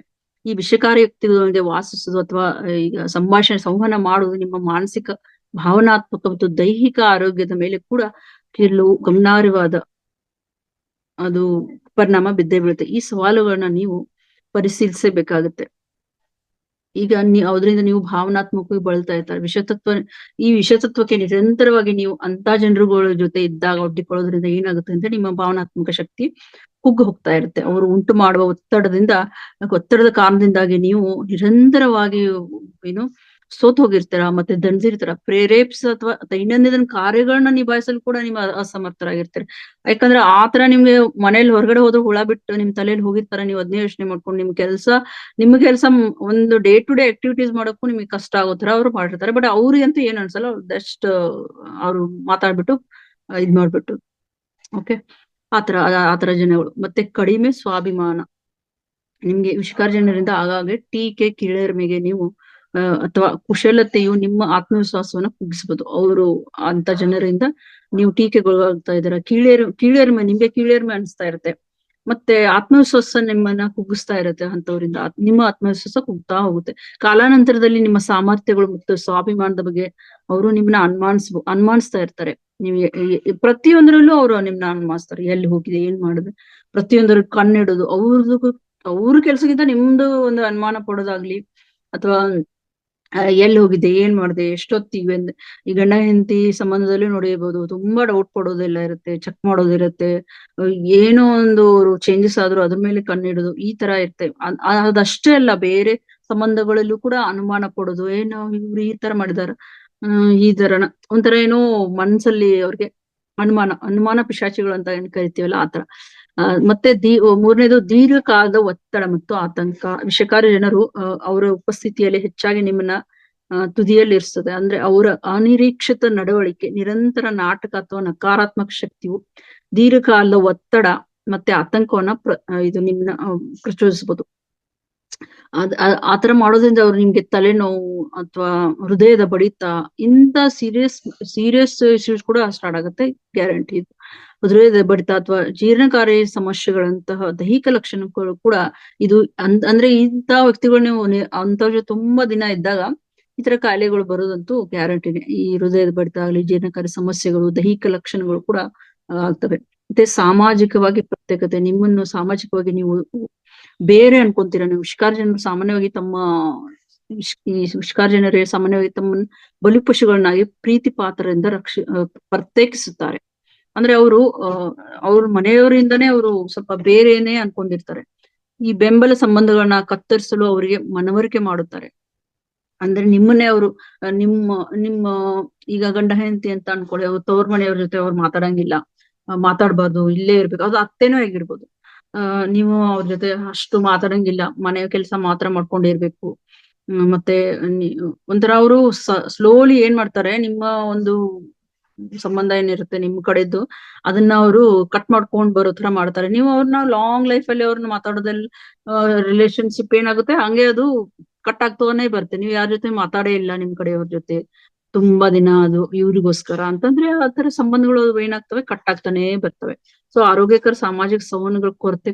ಈ ವಿಷಕಾರಿ ವ್ಯಕ್ತಿಗಳೊಂದಿಗೆ ವಾಸಿಸುವುದು ಅಥವಾ ಈಗ ಸಂವಹನ ಮಾಡುವುದು ನಿಮ್ಮ ಮಾನಸಿಕ, ಭಾವನಾತ್ಮಕ ಮತ್ತು ದೈಹಿಕ ಆರೋಗ್ಯದ ಮೇಲೆ ಕೂಡ ಕೆಲವು ಗಮನಾರ್ಹವಾದ ಅದು ಪರಿಣಾಮ ಬಿದ್ದೇ ಬೀಳುತ್ತೆ. ಈ ಸವಾಲುಗಳನ್ನ ನೀವು ಪರಿಶೀಲಿಸಬೇಕಾಗುತ್ತೆ. ಈಗ ಅದರಿಂದ ನೀವು ಭಾವನಾತ್ಮಕವಾಗಿ ಬಳಲ್ತಾ ಇರ್ತಾರೆ. ಈ ವಿಷತತ್ವಕ್ಕೆ ನಿರಂತರವಾಗಿ ನೀವು ಅಂತ ಜನರುಗಳ ಜೊತೆ ಇದ್ದಾಗ ಒಡ್ಡಿಕೊಳ್ಳೋದ್ರಿಂದ ಏನಾಗುತ್ತೆ ಅಂದ್ರೆ, ನಿಮ್ಮ ಭಾವನಾತ್ಮಕ ಶಕ್ತಿ ಕುಗ್ಗು ಹೋಗ್ತಾ ಇರುತ್ತೆ. ಅವರು ಉಂಟು ಮಾಡುವ ಒತ್ತಡದ ಕಾರಣದಿಂದಾಗಿ ನೀವು ನಿರಂತರವಾಗಿ ಏನು ಸೋತ್ ಹೋಗಿರ್ತೀರ, ಮತ್ತೆ ದಣಿದಿರ್ತೀರ. ಅಥವಾ ದೈನಂದಿನ ಕಾರ್ಯಗಳನ್ನ ನಿಭಾಯಿಸಲು ಕೂಡ ನಿಮ್ಮ ಅಸಮರ್ಥರಾಗಿರ್ತೀರ. ಯಾಕಂದ್ರೆ ಆತರ ನಿಮ್ಗೆ ಮನೇಲಿ ಹೊರಗಡೆ ಹೋದ್ರೆ ಹುಳ ಬಿಟ್ಟು ನಿಮ್ ತಲೆಯಲ್ಲಿ ಹೋಗಿರ್ತಾರ, ನೀವು ಅದನ್ನೇ ಯೋಚನೆ ಮಾಡ್ಕೊಂಡು ನಿಮ್ಮ ಕೆಲ್ಸ ಒಂದು ಡೇ ಟು ಡೇ ಆಕ್ಟಿವಿಟೀಸ್ ಮಾಡೋಕ್ಕೂ ನಿಮ್ಗೆ ಕಷ್ಟ ಆಗೋ ತರ ಅವ್ರು ಮಾಡಿರ್ತಾರೆ. ಬಟ್ ಅವ್ರಿಗಂತೂ ಏನ್ ಅನ್ಸಲ್ಲ, ಜಸ್ಟ್ ಅವ್ರು ಮಾತಾಡ್ಬಿಟ್ಟು ಇದ್ ಮಾಡ್ಬಿಟ್ಟು ಓಕೆ, ಆತರ ಜನಗಳು. ಮತ್ತೆ ಕಡಿಮೆ ಸ್ವಾಭಿಮಾನ. ನಿಮ್ಗೆ ವಿಷಕಾರಿ ಜನರಿಂದ ಆಗಾಗ್ಗೆ ಟೀಕೆ, ಕೀಳರಿಮೆಗೆ ನೀವು ಅಥವಾ ಕುಶಲತೆಯು ನಿಮ್ಮ ಆತ್ಮವಿಶ್ವಾಸವನ್ನ ಕುಗ್ಗಿಸಬಹುದು. ಅವರು ಅಂತ ಜನರಿಂದ ನೀವು ಟೀಕೆಗೊಳಗಾಗ್ತಾ ಇದ್ದೀರಾ, ನಿಮ್ಗೆ ಕೀಳರಿಮೆ ಅನಿಸ್ತಾ ಇರುತ್ತೆ. ಮತ್ತೆ ಆತ್ಮವಿಶ್ವಾಸ ನಿಮ್ಮನ್ನ ಕುಗ್ಗಿಸ್ತಾ ಇರುತ್ತೆ. ಅಂತವರಿಂದ ನಿಮ್ಮ ಆತ್ಮವಿಶ್ವಾಸ ಕುಗ್ತಾ ಹೋಗುತ್ತೆ. ಕಾಲಾನಂತರದಲ್ಲಿ ನಿಮ್ಮ ಸಾಮರ್ಥ್ಯಗಳು ಮತ್ತು ಸ್ವಾಭಿಮಾನದ ಬಗ್ಗೆ ಅವರು ನಿಮ್ಮನ್ನ ಅನುಮಾನಿಸ್ತಾ ಇರ್ತಾರೆ. ನೀವು ಪ್ರತಿಯೊಂದರಲ್ಲೂ ಅವರು ನಿಮ್ನ ಅನುಮಾನಿಸ್ತಾರೆ. ಎಲ್ಲಿ ಹೋಗಿದೆ, ಏನ್ ಮಾಡಿದ್ರೆ, ಪ್ರತಿಯೊಂದರ ಕಣ್ಣಿಡೋದು, ಅವ್ರ ಕೆಲ್ಸಕ್ಕಿಂತ ನಿಮ್ದು ಒಂದು ಅನುಮಾನ ಪಡೋದಾಗ್ಲಿ, ಅಥವಾ ಎಲ್ಲಿ ಹೋಗಿದ್ದೆ, ಏನ್ ಮಾಡಿದೆ, ಎಷ್ಟೊತ್ತಿಗೆ ಈ ಗಂಡ ಹೆಂಡತಿ ಸಂಬಂಧದಲ್ಲಿ ನೋಡಿರ್ಬೋದು, ತುಂಬಾ ಡೌಟ್ ಪಡೋದೆಲ್ಲ ಇರುತ್ತೆ, ಚೆಕ್ ಮಾಡೋದಿರುತ್ತೆ. ಏನೋ ಒಂದು ಚೇಂಜಸ್ ಆದ್ರೂ ಅದ್ರ ಮೇಲೆ ಕಣ್ಣಿಡೋದು, ಈ ತರ ಇರ್ತೇವೆ. ಅದಷ್ಟೇ ಅಲ್ಲ, ಬೇರೆ ಸಂಬಂಧಗಳಲ್ಲೂ ಕೂಡ ಅನುಮಾನ ಪಡೋದು. ಏನೋ ಇವ್ರು ಈ ತರ ಮಾಡಿದಾರ, ಈ ತರನ ಒಂಥರ ಏನೋ ಮನ್ಸಲ್ಲಿ ಅವ್ರಿಗೆ ಅನುಮಾನ ಪಿಶಾಚಿಗಳು ಅಂತ ಏನ್ ಕರಿತೀವಲ್ಲ, ಆತರ. ಮತ್ತೆ ಮೂರನೇದು ದೀರ್ಘಕಾಲದ ಒತ್ತಡ ಮತ್ತು ಆತಂಕ. ವಿಷಕಾರಿ ಜನರು ಅವರ ಉಪಸ್ಥಿತಿಯಲ್ಲಿ ಹೆಚ್ಚಾಗಿ ನಿಮ್ಮನ್ನ ತುದಿಯಲ್ಲಿ ಇರಿಸ್ತದೆ. ಅಂದ್ರೆ ಅವರ ಅನಿರೀಕ್ಷಿತ ನಡವಳಿಕೆ, ನಿರಂತರ ನಾಟಕ ಅಥವಾ ನಕಾರಾತ್ಮಕ ಶಕ್ತಿಯು ದೀರ್ಘಕಾಲದ ಒತ್ತಡ ಮತ್ತೆ ಆತಂಕವನ್ನ ಇದು ನಿಮ್ನ ಪ್ರಚೋದಿಸಬಹುದು. ಆತರ ಮಾಡೋದ್ರಿಂದ ಅವ್ರು ನಿಮ್ಗೆ ತಲೆನೋವು ಅಥವಾ ಹೃದಯದ ಬಡಿತ, ಇಂತ ಸೀರಿಯಸ್ ಇಶ್ಯೂಸ್ ಕೂಡ ಸ್ಟಾರ್ಟ್ ಆಗುತ್ತೆ, ಗ್ಯಾರಂಟಿ. ಹೃದಯದ ಬಡಿತ ಅಥವಾ ಜೀರ್ಣಕಾರಿ ಸಮಸ್ಯೆಗಳಂತಹ ದೈಹಿಕ ಲಕ್ಷಣಗಳು ಕೂಡ ಇದು ಅಂದ್ರೆ ಇಂಥ ವ್ಯಕ್ತಿಗಳು ನೀವು ಅಂತವ್ರ ಜೊತೆ ತುಂಬಾ ದಿನ ಇದ್ದಾಗ ಈ ತರ ಕಾಯಿಲೆಗಳು ಬರೋದಂತೂ ಗ್ಯಾರಂಟಿನೇ. ಈ ಹೃದಯದ ಬಡಿತ ಆಗಲಿ, ಜೀರ್ಣಕಾರಿ ಸಮಸ್ಯೆಗಳು, ದೈಹಿಕ ಲಕ್ಷಣಗಳು ಕೂಡ ಆಗ್ತವೆ. ಮತ್ತೆ ಸಾಮಾಜಿಕವಾಗಿ ಪ್ರತ್ಯೇಕತೆ. ನಿಮ್ಮನ್ನು ಸಾಮಾಜಿಕವಾಗಿ ನೀವು ಬೇರೆ ಅನ್ಕೊಂತೀರ. ನೀವು ವಿಷಕಾರಿ ಜನರು ಸಾಮಾನ್ಯವಾಗಿ ಸಾಮಾನ್ಯವಾಗಿ ತಮ್ಮ ಬಲಿಪಶುಗಳನ್ನಾಗಿ ಪ್ರೀತಿ ಪಾತ್ರರಿಂದ ಪ್ರತ್ಯೇಕಿಸುತ್ತಾರೆ. ಅಂದ್ರೆ ಅವ್ರ ಮನೆಯವರಿಂದನೇ ಅವರು ಸ್ವಲ್ಪ ಬೇರೆನೆ ಅನ್ಕೊಂಡಿರ್ತಾರೆ. ಈ ಬೆಂಬಲ ಸಂಬಂಧಗಳನ್ನ ಕತ್ತರಿಸಲು ಅವರಿಗೆ ಮನವರಿಕೆ ಮಾಡುತ್ತಾರೆ. ಅಂದ್ರೆ ನಿಮ್ಮನ್ನೇ ಅವರು ನಿಮ್ಮ ಈಗ ಗಂಡ ಹೆಂಡತಿ ಅಂತ ಅನ್ಕೊಳ್ಳಿ, ಅವ್ರು ತವ್ರ ಮನೆಯವ್ರ ಜೊತೆ ಅವ್ರು ಮಾತಾಡಂಗಿಲ್ಲ, ಮಾತಾಡ್ಬಾರ್ದು, ಇಲ್ಲೇ ಇರ್ಬೇಕು. ಅದು ಅತ್ತೇನೋ ಆಗಿರ್ಬೋದು. ನೀವು ಅವ್ರ ಜೊತೆ ಅಷ್ಟು ಮಾತಾಡಂಗಿಲ್ಲ, ಮನೆ ಕೆಲಸ ಮಾತ್ರ ಮಾಡ್ಕೊಂಡಿರ್ಬೇಕು. ಮತ್ತೆ ಒಂಥರ ಅವರು ಸ್ಲೋಲಿ ಏನ್ ಮಾಡ್ತಾರೆ, ನಿಮ್ಮ ಒಂದು ಸಂಬಂಧ ಏನಿರುತ್ತೆ ನಿಮ್ ಕಡೆದ್ದು, ಅದನ್ನ ಅವರು ಕಟ್ ಮಾಡ್ಕೊಂಡ್ ಬರೋ ತರ ಮಾಡ್ತಾರೆ. ನೀವು ಅವ್ರನ್ನ ಲಾಂಗ್ ಲೈಫ್ ಅಲ್ಲಿ ಅವ್ರನ್ನ ಮಾತಾಡೋದಲ್ಲಿ ರಿಲೇಶನ್ಶಿಪ್ ಏನಾಗುತ್ತೆ ಹಂಗೆ ಅದು ಕಟ್ ಆಗ್ತಾನೆ ಬರುತ್ತೆ. ನೀವು ಯಾರ ಜೊತೆ ಮಾತಾಡೇ ಇಲ್ಲ ನಿಮ್ ಕಡೆಯವ್ರ ಜೊತೆ ತುಂಬಾ ದಿನ, ಅದು ಇವ್ರಿಗೋಸ್ಕರ ಅಂತಂದ್ರೆ ಆ ತರ ಸಂಬಂಧಗಳು ಏನಾಗ್ತವೆ, ಕಟ್ ಆಗ್ತಾನೆ ಬರ್ತವೆ. ಸೊ ಆರೋಗ್ಯಕರ ಸಾಮಾಜಿಕ ಸಂವಹನಗಳ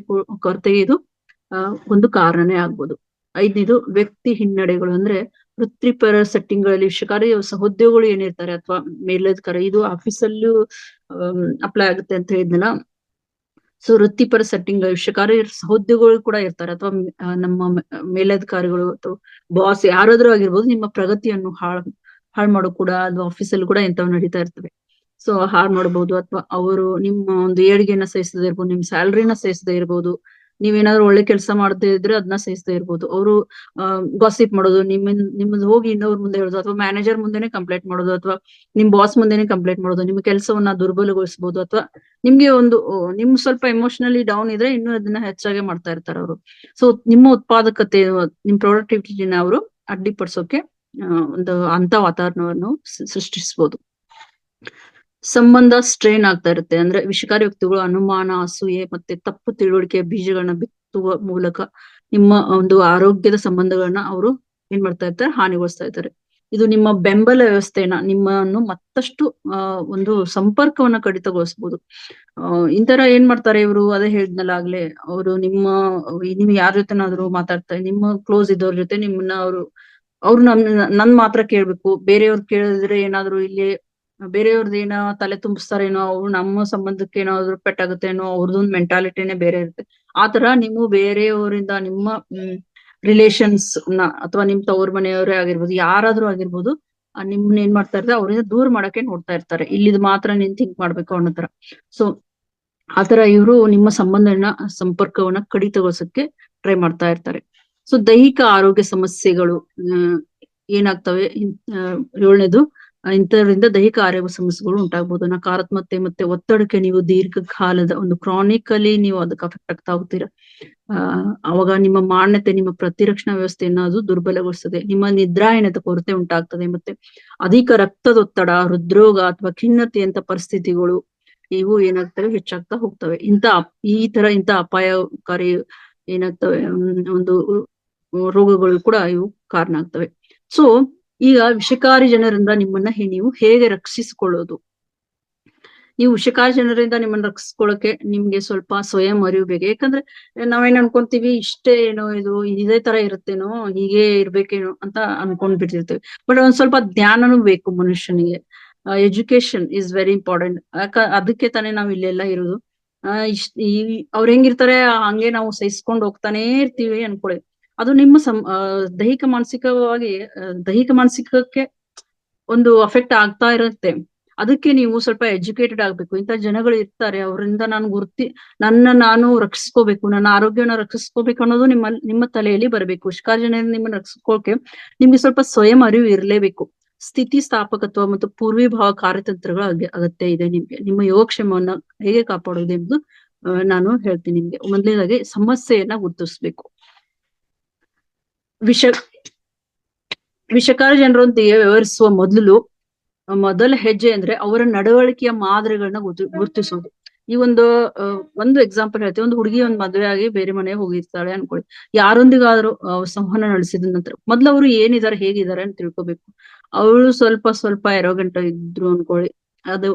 ಕೊರತೆಗೆ ಇದು ಒಂದು ಕಾರಣನೇ ಆಗ್ಬೋದು. 5ನೇದು ವ್ಯಕ್ತಿ ಹಿನ್ನಡೆಗಳು. ಅಂದ್ರೆ ವೃತ್ತಿಪರ ಸೆಟ್ಟಿಂಗ್ ಗಳಲ್ಲಿ ವಿಷಕಾರಿ ಸಹೋದ್ಯೋಗಿಗಳು ಏನಿರ್ತಾರೆ ಅಥವಾ ಮೇಲಧಿಕಾರಿ, ಇದು ಆಫೀಸಲ್ಲೂ ಅಪ್ಲೈ ಆಗುತ್ತೆ ಅಂತ ಹೇಳಿದ್ನಲ್ಲ. ಸೊ ವೃತ್ತಿಪರ ಸೆಟ್ಟಿಂಗ್ ವಿಷಕಾರಿ ಸಹೋದ್ಯೋಗಿಗಳು ಕೂಡ ಇರ್ತಾರೆ, ಅಥವಾ ನಮ್ಮ ಮೇಲಧಿಕಾರಿಗಳು ಅಥವಾ ಬಾಸ್ ಯಾರಾದ್ರೂ ಆಗಿರ್ಬೋದು. ನಿಮ್ಮ ಪ್ರಗತಿಯನ್ನು ಹಾಳು ಮಾಡೋ ಕೂಡ ಅದು ಆಫೀಸಲ್ಲಿ ಕೂಡ ಇಂಥವು ನಡೀತಾ ಇರ್ತವೆ. ಸೊ ಹಾಳು ಮಾಡಬಹುದು, ಅಥವಾ ಅವರು ನಿಮ್ಮ ಒಂದು ಏಳಿಗೆಯನ್ನ ಸಹಿಸದೇ ಇರ್ಬೋದು, ನಿಮ್ ಸ್ಯಾಲ್ರಿನ ಸಹಿಸದೇ ಇರ್ಬೋದು, ನೀವೇನಾದ್ರು ಒಳ್ಳೆ ಕೆಲಸ ಮಾಡದೇ ಇದ್ರೆ ಅದನ್ನ ಸಹಿಸದೇ ಇರ್ಬೋದು. ಅವರು ಗಾಸಿಪ್ ಮಾಡೋದು, ನಿಮ್ಮದು ಹೋಗಿ ಇನ್ನೊಬ್ರ ಮುಂದೆ ಹೇಳೋದು, ಅಥವಾ ಮ್ಯಾನೇಜರ್ ಮುಂದೆನೆ ಕಂಪ್ಲೇಂಟ್ ಮಾಡೋದು, ಅಥವಾ ನಿಮ್ ಬಾಸ್ ಮುಂದೆನೆ ಕಂಪ್ಲೇಂಟ್ ಮಾಡೋದು, ನಿಮ್ಮ ಕೆಲಸವನ್ನ ದುರ್ಬಲಗೊಳಿಸಬಹುದು, ಅಥವಾ ನಿಮ್ಗೆ ಒಂದು ನಿಮ್ ಸ್ವಲ್ಪ ಎಮೋಷನಲಿ ಡೌನ್ ಇದ್ರೆ ಇನ್ನೂ ಅದನ್ನ ಹೆಚ್ಚಾಗೆ ಮಾಡ್ತಾ ಇರ್ತಾರೆ ಅವರು. ಸೊ ನಿಮ್ಮ ಉತ್ಪಾದಕತೆ, ನಿಮ್ ಪ್ರೊಡಕ್ಟಿವಿಟಿನ ಅವರು ಅಡ್ಡಿಪಡಿಸೋಕೆ ಒಂದು ಅಂತ ವಾತಾವರಣವನ್ನು ಸೃಷ್ಟಿಸಬಹುದು. ಸಂಬಂಧ ಸ್ಟ್ರೈನ್ ಆಗ್ತಾ ಇರುತ್ತೆ. ಅಂದ್ರೆ ವಿಷಕಾರಿ ವ್ಯಕ್ತಿಗಳು ಅನುಮಾನ, ಅಸೂಯೆ ಮತ್ತೆ ತಪ್ಪು ತಿಳುವಳಿಕೆಯ ಬೀಜಗಳನ್ನ ಬಿತ್ತುವ ಮೂಲಕ ನಿಮ್ಮ ಒಂದು ಆರೋಗ್ಯದ ಸಂಬಂಧಗಳನ್ನ ಅವರು ಏನ್ ಮಾಡ್ತಾ ಇರ್ತಾರೆ, ಹಾನಿಗೊಳಿಸ್ತಾ ಇದ್ದಾರೆ. ಇದು ನಿಮ್ಮ ಬೆಂಬಲ ವ್ಯವಸ್ಥೆನ, ನಿಮ್ಮನ್ನು ಮತ್ತಷ್ಟು ಒಂದು ಸಂಪರ್ಕವನ್ನ ಕಡಿತಗೊಳಿಸಬಹುದು. ಇಂತರ ಏನ್ ಮಾಡ್ತಾರೆ ಇವರು, ಅದೇ ಹೇಳಿದ್ನಲ್ಲ ಆಗ್ಲೇ, ಅವರು ನೀವು ಯಾರ ಜೊತೆನಾದ್ರು ಮಾತಾಡ್ತಾರೆ, ನಿಮ್ಮ ಕ್ಲೋಸ್ ಇದ್ದವ್ರ ಜೊತೆ ನಿಮ್ಮನ್ನ ಅವ್ರು ನನ್ ಮಾತ್ರ ಕೇಳ್ಬೇಕು, ಬೇರೆಯವ್ರು ಕೇಳಿದ್ರೆ ಏನಾದ್ರು ಇಲ್ಲಿ ಬೇರೆಯವ್ರದ್ದು ಏನೋ ತಲೆ ತುಂಬಿಸ್ತಾರೇನೋ, ಅವ್ರು ನಮ್ಮ ಸಂಬಂಧಕ್ಕೆ ಏನಾದ್ರು ಪೆಟ್ಟಾಗುತ್ತೇನೋ, ಅವ್ರದೊಂದು ಮೆಂಟಾಲಿಟಿನೇ ಬೇರೆ ಇರುತ್ತೆ. ಆತರ ನೀವು ಬೇರೆಯವರಿಂದ ನಿಮ್ಮ ರಿಲೇಷನ್ಸ್ ನ, ಅಥವಾ ನಿಮ್ ತವ್ರ ಮನೆಯವರೇ ಆಗಿರ್ಬೋದು, ಯಾರಾದ್ರೂ ಆಗಿರ್ಬೋದು, ನಿಮ್ನ ಏನ್ ಮಾಡ್ತಾ ಇರ್ತಾರೆ, ಅವರಿಂದ ದೂರ ಮಾಡಕ್ಕೆ ನೋಡ್ತಾ ಇರ್ತಾರೆ. ಇಲ್ಲಿದ್ ಮಾತ್ರ ನೀನ್ ಥಿಂಕ್ ಮಾಡ್ಬೇಕು ಅನ್ನೋ ತರ. ಸೊ ಆತರ ಇವರು ನಿಮ್ಮ ಸಂಪರ್ಕವನ್ನ ಕಡಿತಗೊಳಿಸಕ್ಕೆ ಟ್ರೈ ಮಾಡ್ತಾ ಇರ್ತಾರೆ. ಸೊ ದೈಹಿಕ ಆರೋಗ್ಯ ಸಮಸ್ಯೆಗಳು ಏನಾಗ್ತವೆ, 7ನೇದು, ಇಂಥದ್ರಿಂದ ದೈಹಿಕ ಆರೋಗ್ಯ ಸಮಸ್ಯೆಗಳು ಉಂಟಾಗಬಹುದು. ನಕಾರಾತ್ಮಕತೆ ಮತ್ತೆ ಒತ್ತಡಕ್ಕೆ ನೀವು ದೀರ್ಘಕಾಲದ ಒಂದು ಕ್ರಾನಿಕಲಿ ನೀವು ಅದಕ್ಕೆ ಅಫೆಕ್ಟ್ ಆಗ್ತಾ ಹೋಗ್ತೀರಾ. ಅವಾಗ ನಿಮ್ಮ ಮಾನ್ಯತೆ, ನಿಮ್ಮ ಪ್ರತಿರಕ್ಷಣಾ ವ್ಯವಸ್ಥೆಯನ್ನ ಅದು ದುರ್ಬಲಗೊಳಿಸ್ತದೆ. ನಿಮ್ಮ ನಿದ್ರಾಹೀನತೆ ಕೊರತೆ ಉಂಟಾಗ್ತದೆ. ಮತ್ತೆ ಅಧಿಕ ರಕ್ತದೊತ್ತಡ, ಹೃದ್ರೋಗ ಅಥವಾ ಖಿನ್ನತೆಯಂತ ಪರಿಸ್ಥಿತಿಗಳು ಇವು ಏನಾಗ್ತವೆ, ಹೆಚ್ಚಾಗ್ತಾ ಹೋಗ್ತವೆ. ಇಂಥ ಅಪಾಯಕಾರಿ ಏನಾಗ್ತವೆ ಒಂದು ರೋಗಗಳು ಕೂಡ ಇವು ಕಾರಣ ಆಗ್ತವೆ. ಸೊ ಈಗ ವಿಷಕಾರಿ ಜನರಿಂದ ನಿಮ್ಮನ್ನ ನೀವು ಹೇಗೆ ರಕ್ಷಿಸಿಕೊಳ್ಳೋದು? ನೀವು ವಿಷಕಾರಿ ಜನರಿಂದ ನಿಮ್ಮನ್ನ ರಕ್ಷಿಸ್ಕೊಳ್ಳೋಕೆ ನಿಮ್ಗೆ ಸ್ವಲ್ಪ ಸ್ವಯಂ ಅರಿವು ಬೇಕು. ಯಾಕಂದ್ರೆ ನಾವೇನ್ ಅನ್ಕೊಂತೀವಿ, ಇಷ್ಟೇ ಏನೋ ಇದು ಇದೇ ತರ ಇರುತ್ತೇನೋ, ಹೀಗೆ ಇರ್ಬೇಕೇನೋ ಅಂತ ಅನ್ಕೊಂಡ್ ಬಿಟ್ಟಿರ್ತೇವೆ. ಬಟ್ ಒಂದ್ ಸ್ವಲ್ಪ ಜ್ಞಾನನೂ ಬೇಕು ಮನುಷ್ಯನಿಗೆ. Education is very important. ಅದಕ್ಕೆ ತಾನೇ ನಾವ್ ಇಲ್ಲೆಲ್ಲ ಇರೋದು. ಅವ್ರ ಹೆಂಗಿರ್ತಾರೆ ಹಂಗೆ ನಾವು ಸಹಿಸ್ಕೊಂಡ್ ಹೋಗ್ತಾನೆ ಇರ್ತೀವಿ ಅನ್ಕೊಳ್ಳಿ. ಅದು ನಿಮ್ಮ ದೈಹಿಕ ಮಾನಸಿಕಕ್ಕೆ ಒಂದು ಅಫೆಕ್ಟ್ ಆಗ್ತಾ ಇರುತ್ತೆ. ಅದಕ್ಕೆ ನೀವು ಸ್ವಲ್ಪ ಎಜುಕೇಟೆಡ್ ಆಗ್ಬೇಕು. ಇಂಥ ಜನಗಳು ಇರ್ತಾರೆ, ಅವರಿಂದ ನಾನು ರಕ್ಷಿಸ್ಕೋಬೇಕು, ನನ್ನ ಆರೋಗ್ಯನ ರಕ್ಷಿಸ್ಕೋಬೇಕು ಅನ್ನೋದು ನಿಮ್ಮ ತಲೆಯಲ್ಲಿ ಬರಬೇಕು. ವಿಷಕಾರಿ ಜನರಿಂದ ನಿಮ್ಮನ್ನ ರಕ್ಷಿಸ್ಕೊಳ್ಳೋಕೆ ನಿಮ್ಗೆ ಸ್ವಲ್ಪ ಸ್ವಯಂ ಅರಿವು ಇರಲೇಬೇಕು. ಸ್ಥಿತಿ ಸ್ಥಾಪಕತ್ವ ಮತ್ತು ಪೂರ್ವಿಭಾವ ಕಾರ್ಯತಂತ್ರಗಳ ಅಗತ್ಯ ಇದೆ ನಿಮ್ಗೆ. ನಿಮ್ಮ ಯೋಗಕ್ಷೇಮವನ್ನ ಹೇಗೆ ಕಾಪಾಡೋದು ಎಂದು ನಾನು ಹೇಳ್ತೀನಿ ನಿಮ್ಗೆ. ಮೊದಲನೇದಾಗಿ ಸಮಸ್ಯೆಯನ್ನ ಗುರುತಿಸ್ಬೇಕು. ವಿಷಕಾರಿ ಜನರೊಂದಿಗೆ ವ್ಯವಹರಿಸುವ ಮೊದಲ ಹೆಜ್ಜೆ ಅಂದ್ರೆ ಅವರ ನಡವಳಿಕೆಯ ಮಾದರಿಗಳನ್ನ ಗುರುತಿಸೋದು. ಈ ಒಂದು ಎಕ್ಸಾಂಪಲ್ ಹೇಳ್ತೀವಿ. ಒಂದು ಹುಡುಗಿ ಮದುವೆ ಆಗಿ ಬೇರೆ ಮನೆಗೆ ಹೋಗಿರ್ತಾಳೆ ಅನ್ಕೊಳ್ಳಿ. ಯಾರೊಂದಿಗಾದ್ರೂ ಸಂವಹನ ನಡೆಸಿದ ನಂತರ ಮೊದ್ಲು ಅವರು ಏನಿದ್ದಾರೆ, ಹೇಗಿದ್ದಾರೆ ಅಂತ ತಿಳ್ಕೊಬೇಕು. ಅವಳು ಸ್ವಲ್ಪ ಎರೋಗಂಟ ಇದ್ರು ಅನ್ಕೊಳ್ಳಿ, ಅದು